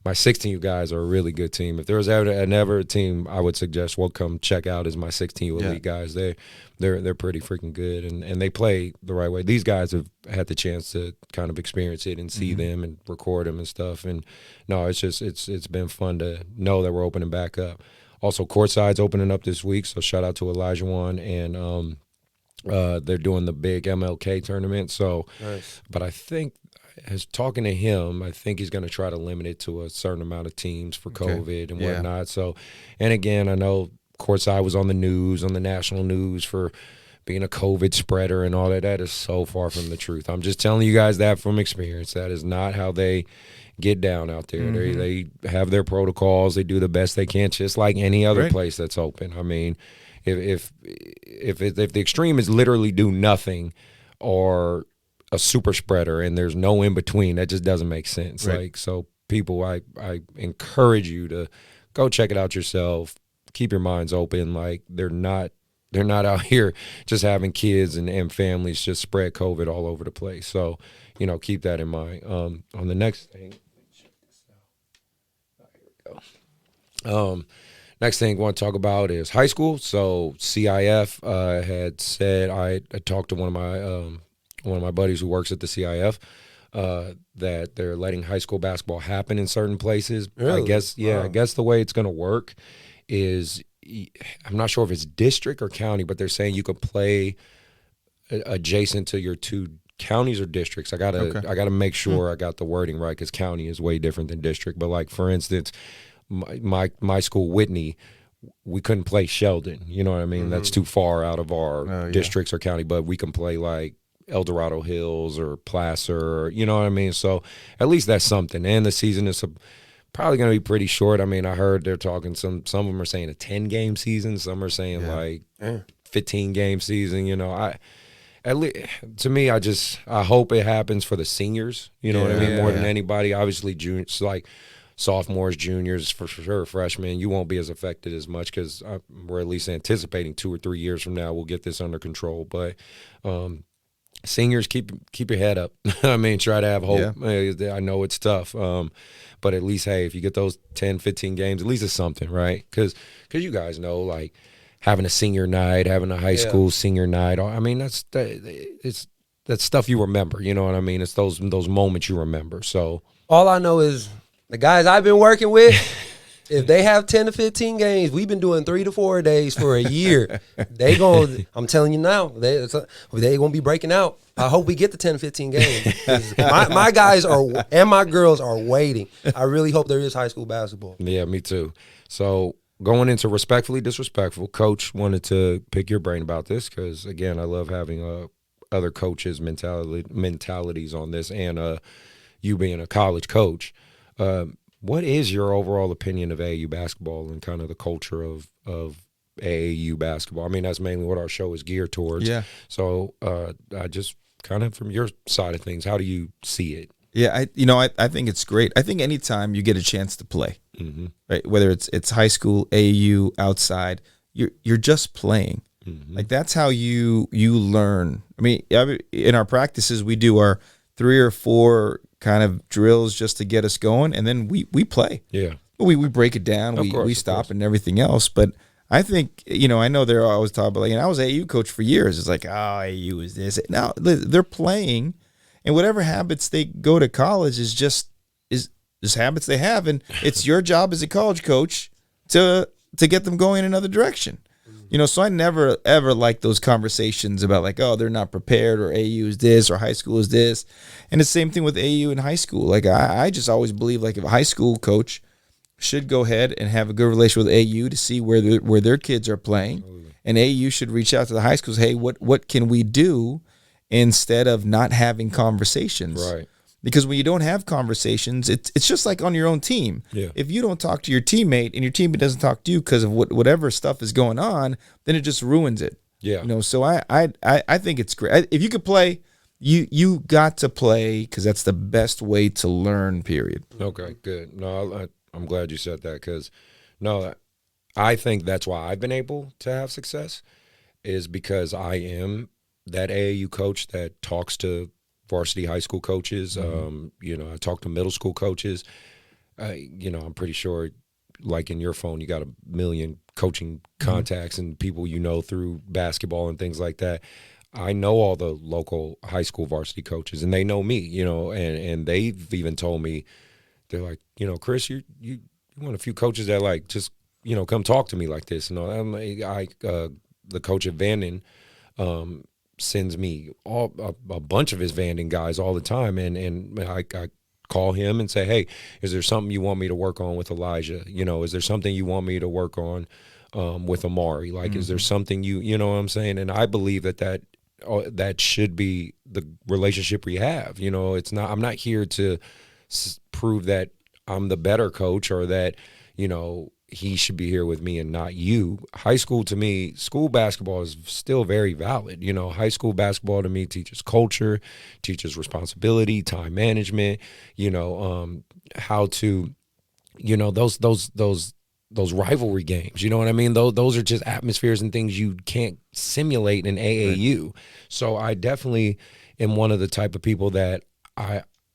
Speaker 1: My 16U guys are a really good team. If there was ever a team I would suggest come check out is my 16U elite guys. They're pretty freaking good and they play the right way. These guys have had the chance to kind of experience it and see them and record them and stuff. And no, it's been fun to know that we're opening back up. Also, courtside's opening up this week, so shout out to Elijah Wan and they're doing the big MLK tournament. So, nice. But I think, as talking to him, I think he's going to try to limit it to a certain amount of teams for COVID and whatnot. So, and again, I know courtside was on the news, on the national news for being a COVID spreader and all that. That is so far from the truth. I'm just telling you guys that from experience. That is not how they get down out there. They have their protocols. They do the best they can, just like any other place that's open. I mean, if the extreme is literally do nothing or a super spreader and there's no in between, that just doesn't make sense. Like, so people, I encourage you to go check it out yourself. Keep your minds open. Like, they're not out here just having kids and families just spread COVID all over the place. So, you know, keep that in mind. On the next thing, here we go. Next thing I want to talk about is high school. So CIF had said, I talked to one of my buddies who works at the CIF, that they're letting high school basketball happen in certain places. Really? I guess the way it's going to work is, I'm not sure if it's district or county, but they're saying you could play adjacent to your 2 counties or districts. I gotta make sure I got the wording right, because county is way different than district. But like, for instance, my school, Whitney, we couldn't play Sheldon. You know what I mean? That's too far out of our districts or county. But we can play like El Dorado Hills or Placer, or, you know what I mean? So at least that's something. And the season is probably going to be pretty short. I mean, I heard they're talking, some of them are saying a 10-game season. Some are saying 15-game season. You know, to me, I hope it happens for the seniors. You know what I mean? More than anybody. Obviously, juniors, like sophomores, juniors, for sure, freshmen, you won't be as affected as much, because we're at least anticipating 2 or 3 years from now we'll get this under control. But seniors, keep your head up. I mean, try to have hope. I know it's tough, but at least, hey, if you get those 10, 15 games, at least it's something, right? Because you guys know, like, having a senior night, having a high school senior night, I mean, that's stuff you remember. You know what I mean? It's those moments you remember. So
Speaker 2: all I know is the guys I've been working with, if they have 10 to 15 games, we've been doing 3 to 4 days for a year. I'm telling you now, they gonna be breaking out. I hope we get the 10 to 15 games. My guys and my girls are waiting. I really hope there is high school basketball.
Speaker 1: Yeah, me too. So going into respectfully disrespectful, Coach wanted to pick your brain about this because, again, I love having other coaches' mentalities on this, and you being a college coach. What is your overall opinion of AAU basketball and kind of the culture of AAU basketball? I mean, that's mainly what our show is geared towards.
Speaker 3: Yeah.
Speaker 1: So I just kind of from your side of things, how do you see it?
Speaker 3: Yeah, I think it's great. I think anytime you get a chance to play, right, whether it's high school, AAU, outside, you're just playing. Like that's how you learn. I mean, in our practices, we do our 3 or 4 kind of drills just to get us going, and then we play.
Speaker 1: Yeah,
Speaker 3: we break it down, we stop and everything else. But I think, I know they're always talking about, I was AAU coach for years. It's like, oh, AAU is this. Now they're playing, and whatever habits they go to college is just habits they have, and it's your job as a college coach to get them going in another direction. So I never ever liked those conversations about like, oh, they're not prepared, or AAU is this, or high school is this. And the same thing with AAU and high school. Like I just always believe like if a high school coach should go ahead and have a good relationship with AAU to see where their kids are playing, and AAU should reach out to the high schools. Hey, what can we do instead of not having conversations?
Speaker 1: Right.
Speaker 3: Because when you don't have conversations, it's just like on your own team.
Speaker 1: Yeah.
Speaker 3: If you don't talk to your teammate and your teammate doesn't talk to you because of whatever stuff is going on, then it just ruins it.
Speaker 1: Yeah.
Speaker 3: So I think it's great. If you could play, you got to play because that's the best way to learn, period.
Speaker 1: Okay, good. No, I'm glad you said that because, I think that's why I've been able to have success is because I am that AAU coach that talks to varsity high school coaches. I talk to middle school coaches. I'm pretty sure, like in your phone, you got 1 million coaching contacts and people through basketball and things like that. I know all the local high school varsity coaches, and they know me. And they've even told me, they're like, Chris, you want a few coaches that like just come talk to me like this. The coach at Vanden sends me a bunch of his Vanden guys all the time, and I call him and say, hey, is there something you want me to work on with Elijah? Is there something you want me to work on with Amari? Like, is there something you know what I'm saying? And I believe that should be the relationship we have. It's not. I'm not here to prove that I'm the better coach or that he should be here with me and not you. High school, to me, school basketball is still very valid. High school basketball to me teaches culture, teaches responsibility, time management, how to, those rivalry games, you know what I mean? Those are just atmospheres and things you can't simulate in AAU. Right. So I definitely am one of the type of people that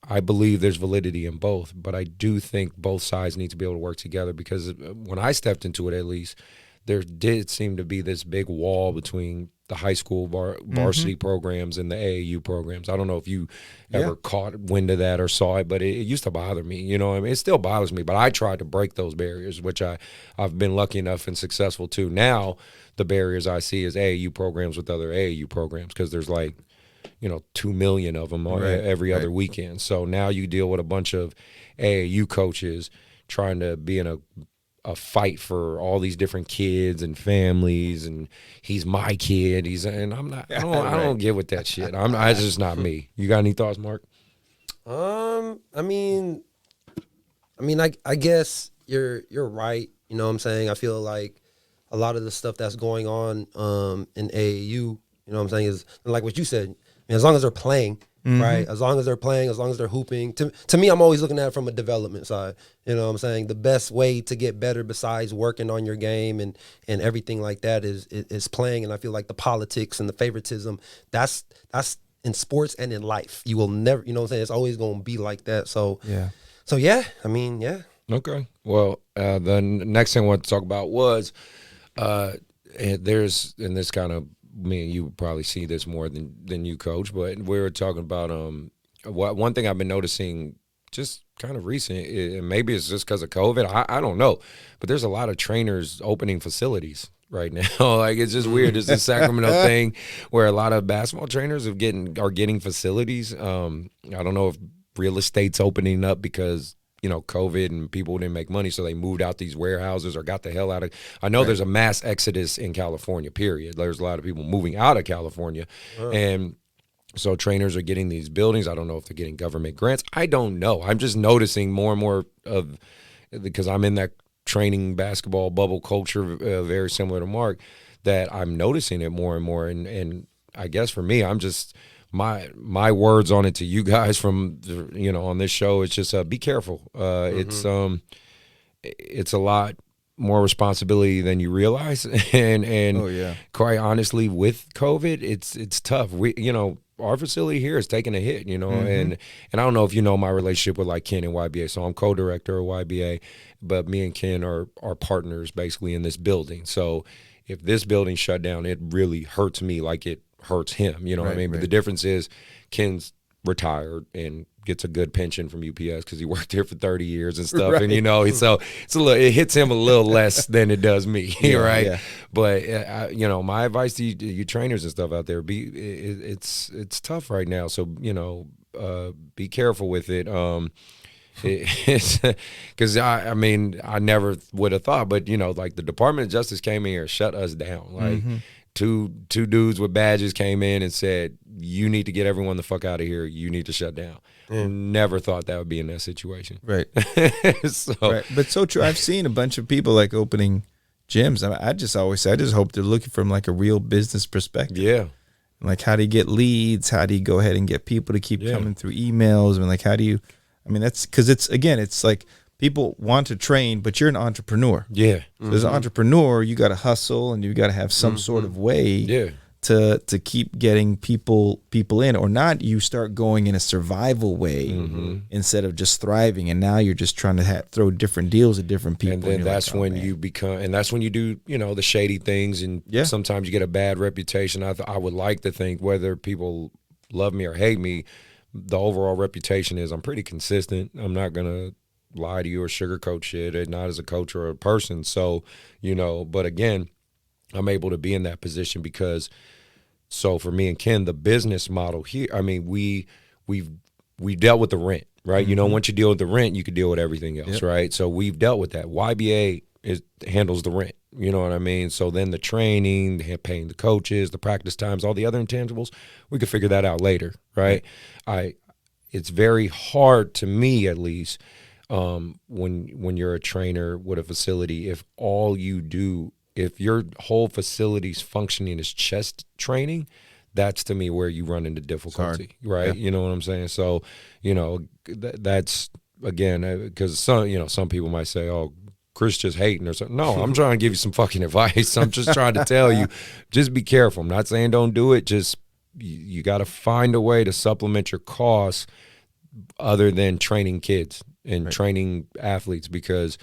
Speaker 1: I believe there's validity in both, but I do think both sides need to be able to work together because when I stepped into it, at least, there did seem to be this big wall between the high school varsity programs and the AAU programs. I don't know if you ever caught wind of that or saw it, but it used to bother me. It still bothers me, but I tried to break those barriers, which I've been lucky enough and successful to. Now the barriers I see is AAU programs with other AAU programs because there's like, 2 million of them every other weekend. So now you deal with a bunch of AAU coaches trying to be in a fight for all these different kids and families, and he's my kid. And I'm not. I don't get with that shit. It's just not me. You got any thoughts, Mark?
Speaker 2: I guess you're right. You know what I'm saying? I feel like a lot of the stuff that's going on in AAU, you know what I'm saying, is like what you said. As long as they're playing, right? As long as they're playing, as long as they're hooping. To me, I'm always looking at it from a development side. You know what I'm saying? The best way to get better besides working on your game and everything like that is playing. And I feel like the politics and the favoritism, that's in sports and in life. You will never, you know what I'm saying? It's always going to be like that. So, yeah.
Speaker 1: Okay. Well, the next thing I want to talk about was there's, and this kind of, me and you would probably see this more than you, Coach, but we were talking about one thing I've been noticing just kind of recent, and maybe it's just because of COVID, I don't know, but there's a lot of trainers opening facilities right now. Like, it's just weird. It's a Sacramento thing where a lot of basketball trainers are getting facilities. I don't know if real estate's opening up because COVID and people didn't make money, so they moved out these warehouses or got the hell out of. I know there's a mass exodus in California. Period. There's a lot of people moving out of California, and so trainers are getting these buildings. I don't know if they're getting government grants. I don't know. I'm just noticing more and more of, because I'm in that training basketball bubble culture, very similar to Mark, that I'm noticing it more and more. And I guess for me, I'm just my words on it to you guys from on this show is just be careful. It's a lot more responsibility than you realize, and quite honestly, with COVID, it's tough. Our facility here is taking a hit, and I don't know if you know my relationship with like Ken and YBA. So I'm co-director of YBA, but me and Ken are partners basically in this building. So if this building shut down, it really hurts me like it hurts him. You know what I mean? But the difference is Ken's retired and gets a good pension from UPS because he worked here for 30 years and stuff. And so it's it hits him a little less than it does me, right? Yeah. But my advice to you trainers and stuff out there, it's tough right now. So be careful with it. Because I never would have thought, but like the Department of Justice came in here and shut us down. Like two dudes with badges came in and said, you need to get everyone the fuck out of here. You need to shut down. Never thought that would be in that situation. Right.
Speaker 3: But so true. I've seen a bunch of people like opening gyms. I just always say, I just hope they're looking from like a real business perspective.
Speaker 1: Yeah.
Speaker 3: Like, how do you get leads? How do you go ahead and get people to keep coming through emails? Like, how do you, that's because it's like people want to train, but you're an entrepreneur.
Speaker 1: Yeah.
Speaker 3: So as an entrepreneur, you got to hustle and you got to have some sort of way to keep getting people in, or not. You start going in a survival way instead of just thriving. And now you're just trying to throw different deals at different people.
Speaker 1: And then that's when you become, and that's when you do, the shady things. And sometimes you get a bad reputation. I would like to think, whether people love me or hate me, the overall reputation is I'm pretty consistent. I'm not going to lie to you or sugarcoat shit, not as a coach or a person. So, but again, I'm able to be in that position because, so for me and Ken, the business model here, we dealt with the rent, right? Once you deal with the rent, you can deal with everything else, right? So we've dealt with that. YBA handles the rent, you know what I mean? So then the training, paying the coaches, the practice times, all the other intangibles, we could figure that out later, right? It's very hard to me, at least, when you're a trainer with a facility, if all you do, if your whole facility's functioning is chest training, that's to me where you run into difficulty, right? You know what I'm saying? So, that's, again, because some people might say, oh, Chris just hating or something. No, I'm trying to give you some fucking advice. I'm just trying to tell you, just be careful. I'm not saying don't do it. Just, you got to find a way to supplement your costs other than training kids and training athletes, because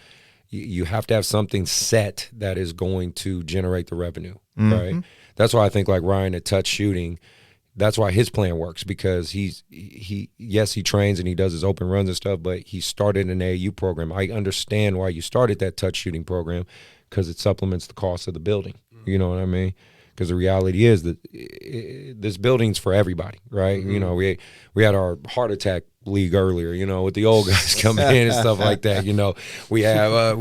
Speaker 1: you have to have something set that is going to generate the revenue, right? That's why I think like Ryan at Touch Shooting, that's why his plan works, because he trains and he does his open runs and stuff, but he started an AAU program. I understand why you started that Touch Shooting program, because it supplements the cost of the building. You know what I mean? Because the reality is that this building's for everybody, right? We had our heart attack league earlier, with the old guys coming in and stuff like that. We have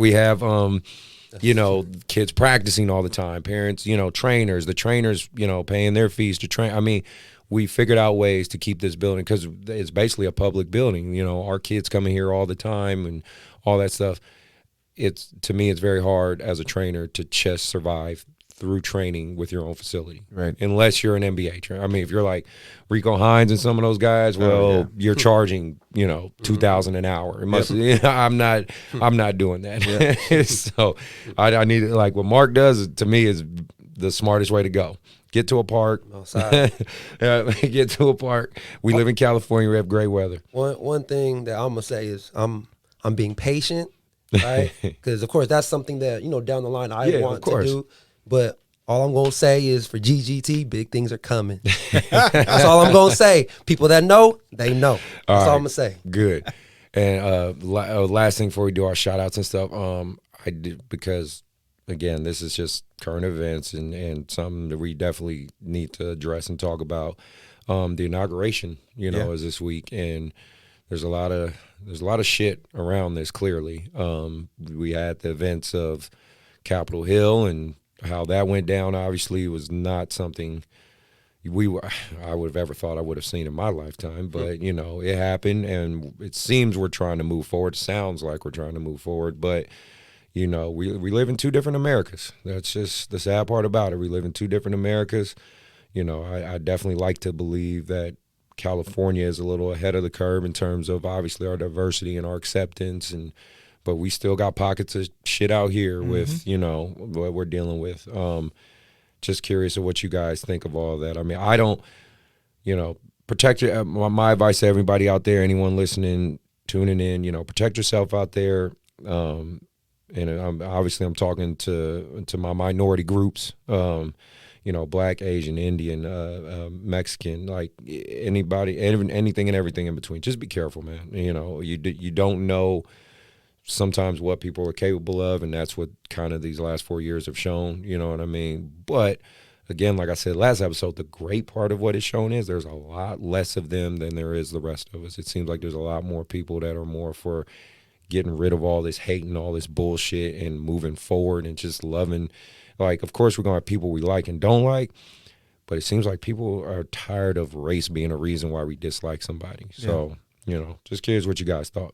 Speaker 1: kids practicing all the time, parents, trainers, the trainers, paying their fees to train. We figured out ways to keep this building, because it's basically a public building. Our kids coming here all the time and all that stuff. To me, it's very hard as a trainer to just survive through training with your own facility, right? Unless you're an NBA trainer. If you're like Rico Hines and some of those guys, you're charging, $2,000 an hour. It must. I'm not doing that. So I need, like what Mark does, to me, is the smartest way to go. Get to a park. Get to a park. We live in California. We have great weather.
Speaker 2: One thing that I'm gonna say is I'm being patient, right? Because of course that's something that down the line I want to do. But all I'm going to say is, for GGT, big things are coming. That's all I'm going to say. People that know, they know. That's all I'm going to say.
Speaker 1: Good. And last thing before we do our shout-outs and stuff, I did, because, again, this is just current events and something that we definitely need to address and talk about. The inauguration, is this week. And there's a lot of shit around this. Clearly, we had the events of Capitol Hill and how that went down. Obviously, was not something I would have ever thought I would have seen in my lifetime. But you know, it happened, and it seems we're trying to move forward. Sounds like we're trying to move forward, but you know, we live in two different Americas. That's just the sad part about it. We live in two different Americas. You know, I definitely like to believe that California is a little ahead of the curve in terms of obviously our diversity and our acceptance, but we still got pockets of shit out here with, you know, what we're dealing with. Just curious of what you guys think of all that. I mean, I don't, you know, protect your, my advice to everybody out there, anyone listening, tuning in, you know, protect yourself out there. And I'm talking to my minority groups, you know, Black, Asian, Indian, Mexican, like anybody, anything and everything in between. Just be careful, man. You know, you don't know sometimes what people are capable of, and that's what kind of these last 4 years have shown, you know what I mean? But again, like I said last episode, the great part of what it's shown is there's a lot less of them than there is the rest of us. It seems like there's a lot more people that are more for getting rid of all this hate and all this bullshit and moving forward and just loving. Like, of course, we're going to have people we like and don't like, but it seems like people are tired of race being a reason why we dislike somebody. So, you know, just curious what you guys thought.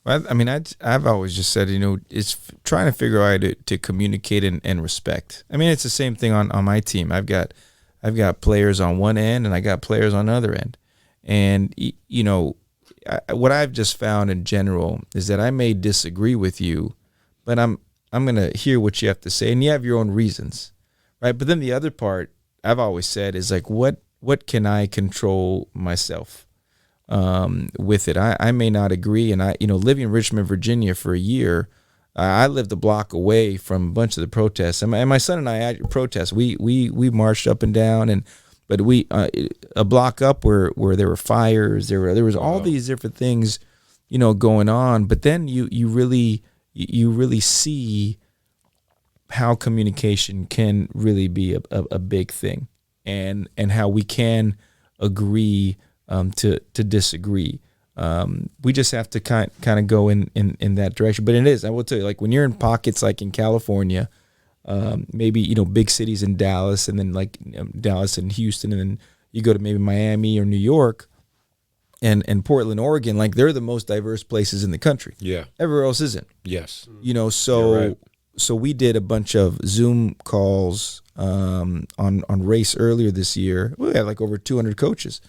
Speaker 3: I mean, I've always just said, you know, it's trying to figure out how to communicate and respect. I mean, it's the same thing on my team. I've got players on one end and I got players on the other end. And, you know, what I've just found in general is that I may disagree with you, but I'm going to hear what you have to say, and you have your own reasons, right? But then the other part I've always said is like, what can I control myself with it? I may not agree, and living in Richmond, Virginia for a year, I lived a block away from a bunch of the protests, and my son and I at protests. We marched up and down, but we a block up where there were fires, there was all these different things, you know, going on. But then you really see how communication can really be a big thing, and how we can agree to disagree. We just have to kind of go in that direction. But it is, I will tell you, like when you're in pockets like in California, maybe, you know, big cities in Dallas, and then like Dallas and Houston, and then you go to maybe Miami or New York and Portland, Oregon, like they're the most diverse places in the country.
Speaker 1: Yeah.
Speaker 3: Everywhere else isn't.
Speaker 1: Yes.
Speaker 3: You know, so we did a bunch of Zoom calls on race earlier this year. We had like over 200 coaches.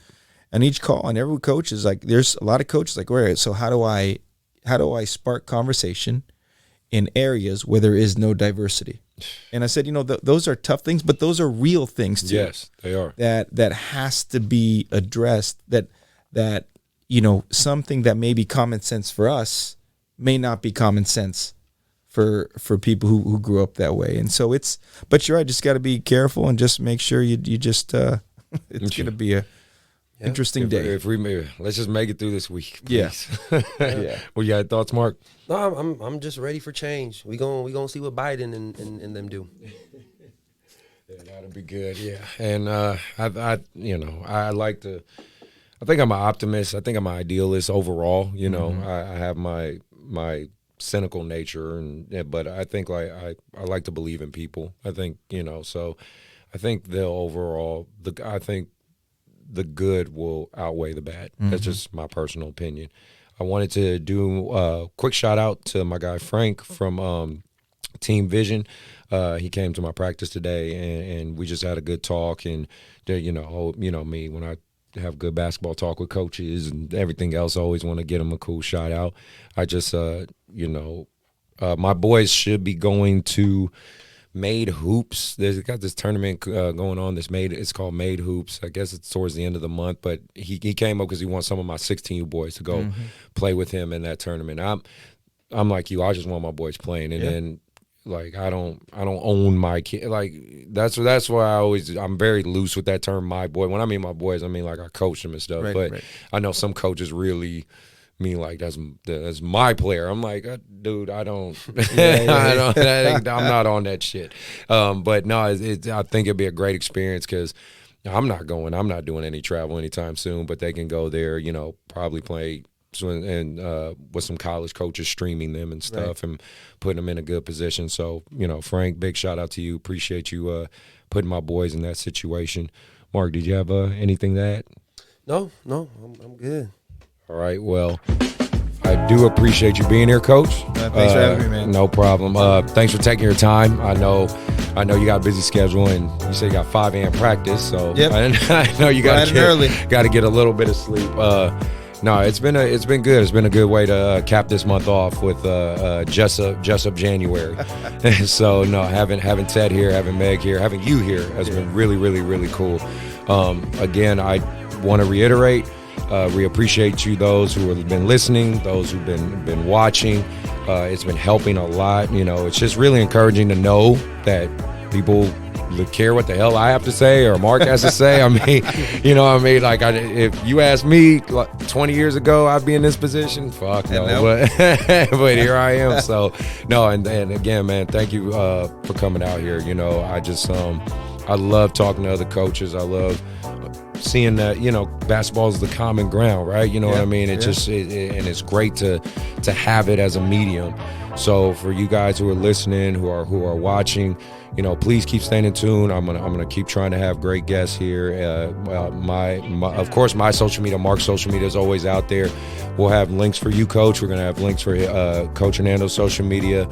Speaker 3: And each call, and every coach is like, there's a lot of coaches like, all right, so how do I spark conversation in areas where there is no diversity? And I said, you know, those are tough things, but those are real things too.
Speaker 1: Yes, they are.
Speaker 3: That has to be addressed. That you know, something that may be common sense for us may not be common sense for people who grew up that way. And so but you're right, just got to be careful and just make sure you just it's going to be a interesting day.
Speaker 1: If let's just make it through this week, please.
Speaker 3: Yeah.
Speaker 1: Well, you got thoughts, Mark?
Speaker 2: No, I'm just ready for change. We gonna see what Biden and them do.
Speaker 1: Yeah, that'll be good. Yeah, and I like to. I think I'm an optimist. I think I'm an idealist overall. You know, I have my cynical nature, but I think like I like to believe in people. I think, you know, so I think I think the good will outweigh the bad. That's just my personal opinion. I wanted to do a quick shout out to my guy Frank from Team Vision. He came to my practice today, and we just had a good talk. And you know me, when I have good basketball talk with coaches and everything else, I always want to get them a cool shout out. I just my boys should be going to Made Hoops. There's got this tournament going on. It's called Made Hoops. I guess it's towards the end of the month. But he came up because he wants some of my 16U boys to go play with him in that tournament. I'm like you. I just want my boys playing, and then like I don't own my kid. Like that's why I'm very loose with that term, my boy. When I mean my boys, I mean like I coach them and stuff. But I know some coaches really mean like that's my player. I'm like, dude, I don't. I'm not on that shit. But no, I think it'd be a great experience because I'm not doing any travel anytime soon. But they can go there, you know, probably play and with some college coaches streaming them and stuff and putting them in a good position. So, Frank, big shout out to you. Appreciate you putting my boys in that situation. Mark, did you have anything to add?
Speaker 2: No, I'm good.
Speaker 1: All right, well, I do appreciate you being here, Coach.
Speaker 3: Thanks for having me, man.
Speaker 1: No problem. Thanks for taking your time. I know you got a busy schedule, and you say you got 5 a.m. practice, so I know you got to get a little bit of sleep. No, it's been good. It's been a good way to cap this month off with Jessup January. So no, having Ted here, having Meg here, having you here has been really, really, really cool. Again, I want to reiterate. We appreciate you, those who have been listening, those who've been watching. It's been helping a lot. It's just really encouraging to know that people care what the hell I have to say or Mark has to say. I mean, like if you asked me 20 years ago, I'd be in this position. Fuck no, but here I am. So no, and again, man, thank you for coming out here. I just I love talking to other coaches. I love seeing that basketball is the common ground, right? What I mean? It's just and it's great to have it as a medium. So for you guys who are listening, who are watching, please keep staying in tune. I'm gonna keep trying to have great guests here. Of course, my social media, Mark's social media is always out there. We'll have links for you, Coach. We're gonna have links for Coach Hernando's social media.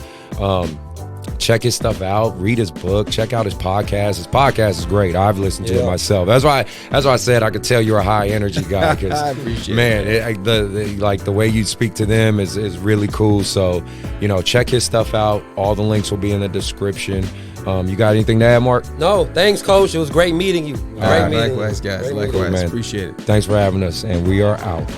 Speaker 1: Check his stuff out. Read his book. Check out his podcast. His podcast is great. I've listened to it myself. That's why I said I could tell you're a high energy guy.
Speaker 3: I appreciate
Speaker 1: it. The way you speak to them is really cool. So check his stuff out. All the links will be in the description. You got anything to add, Mark?
Speaker 2: No, thanks, Coach. It was great meeting you.
Speaker 3: Likewise, guys. Likewise.
Speaker 1: Man.
Speaker 3: Appreciate it.
Speaker 1: Thanks for having us, and we are out.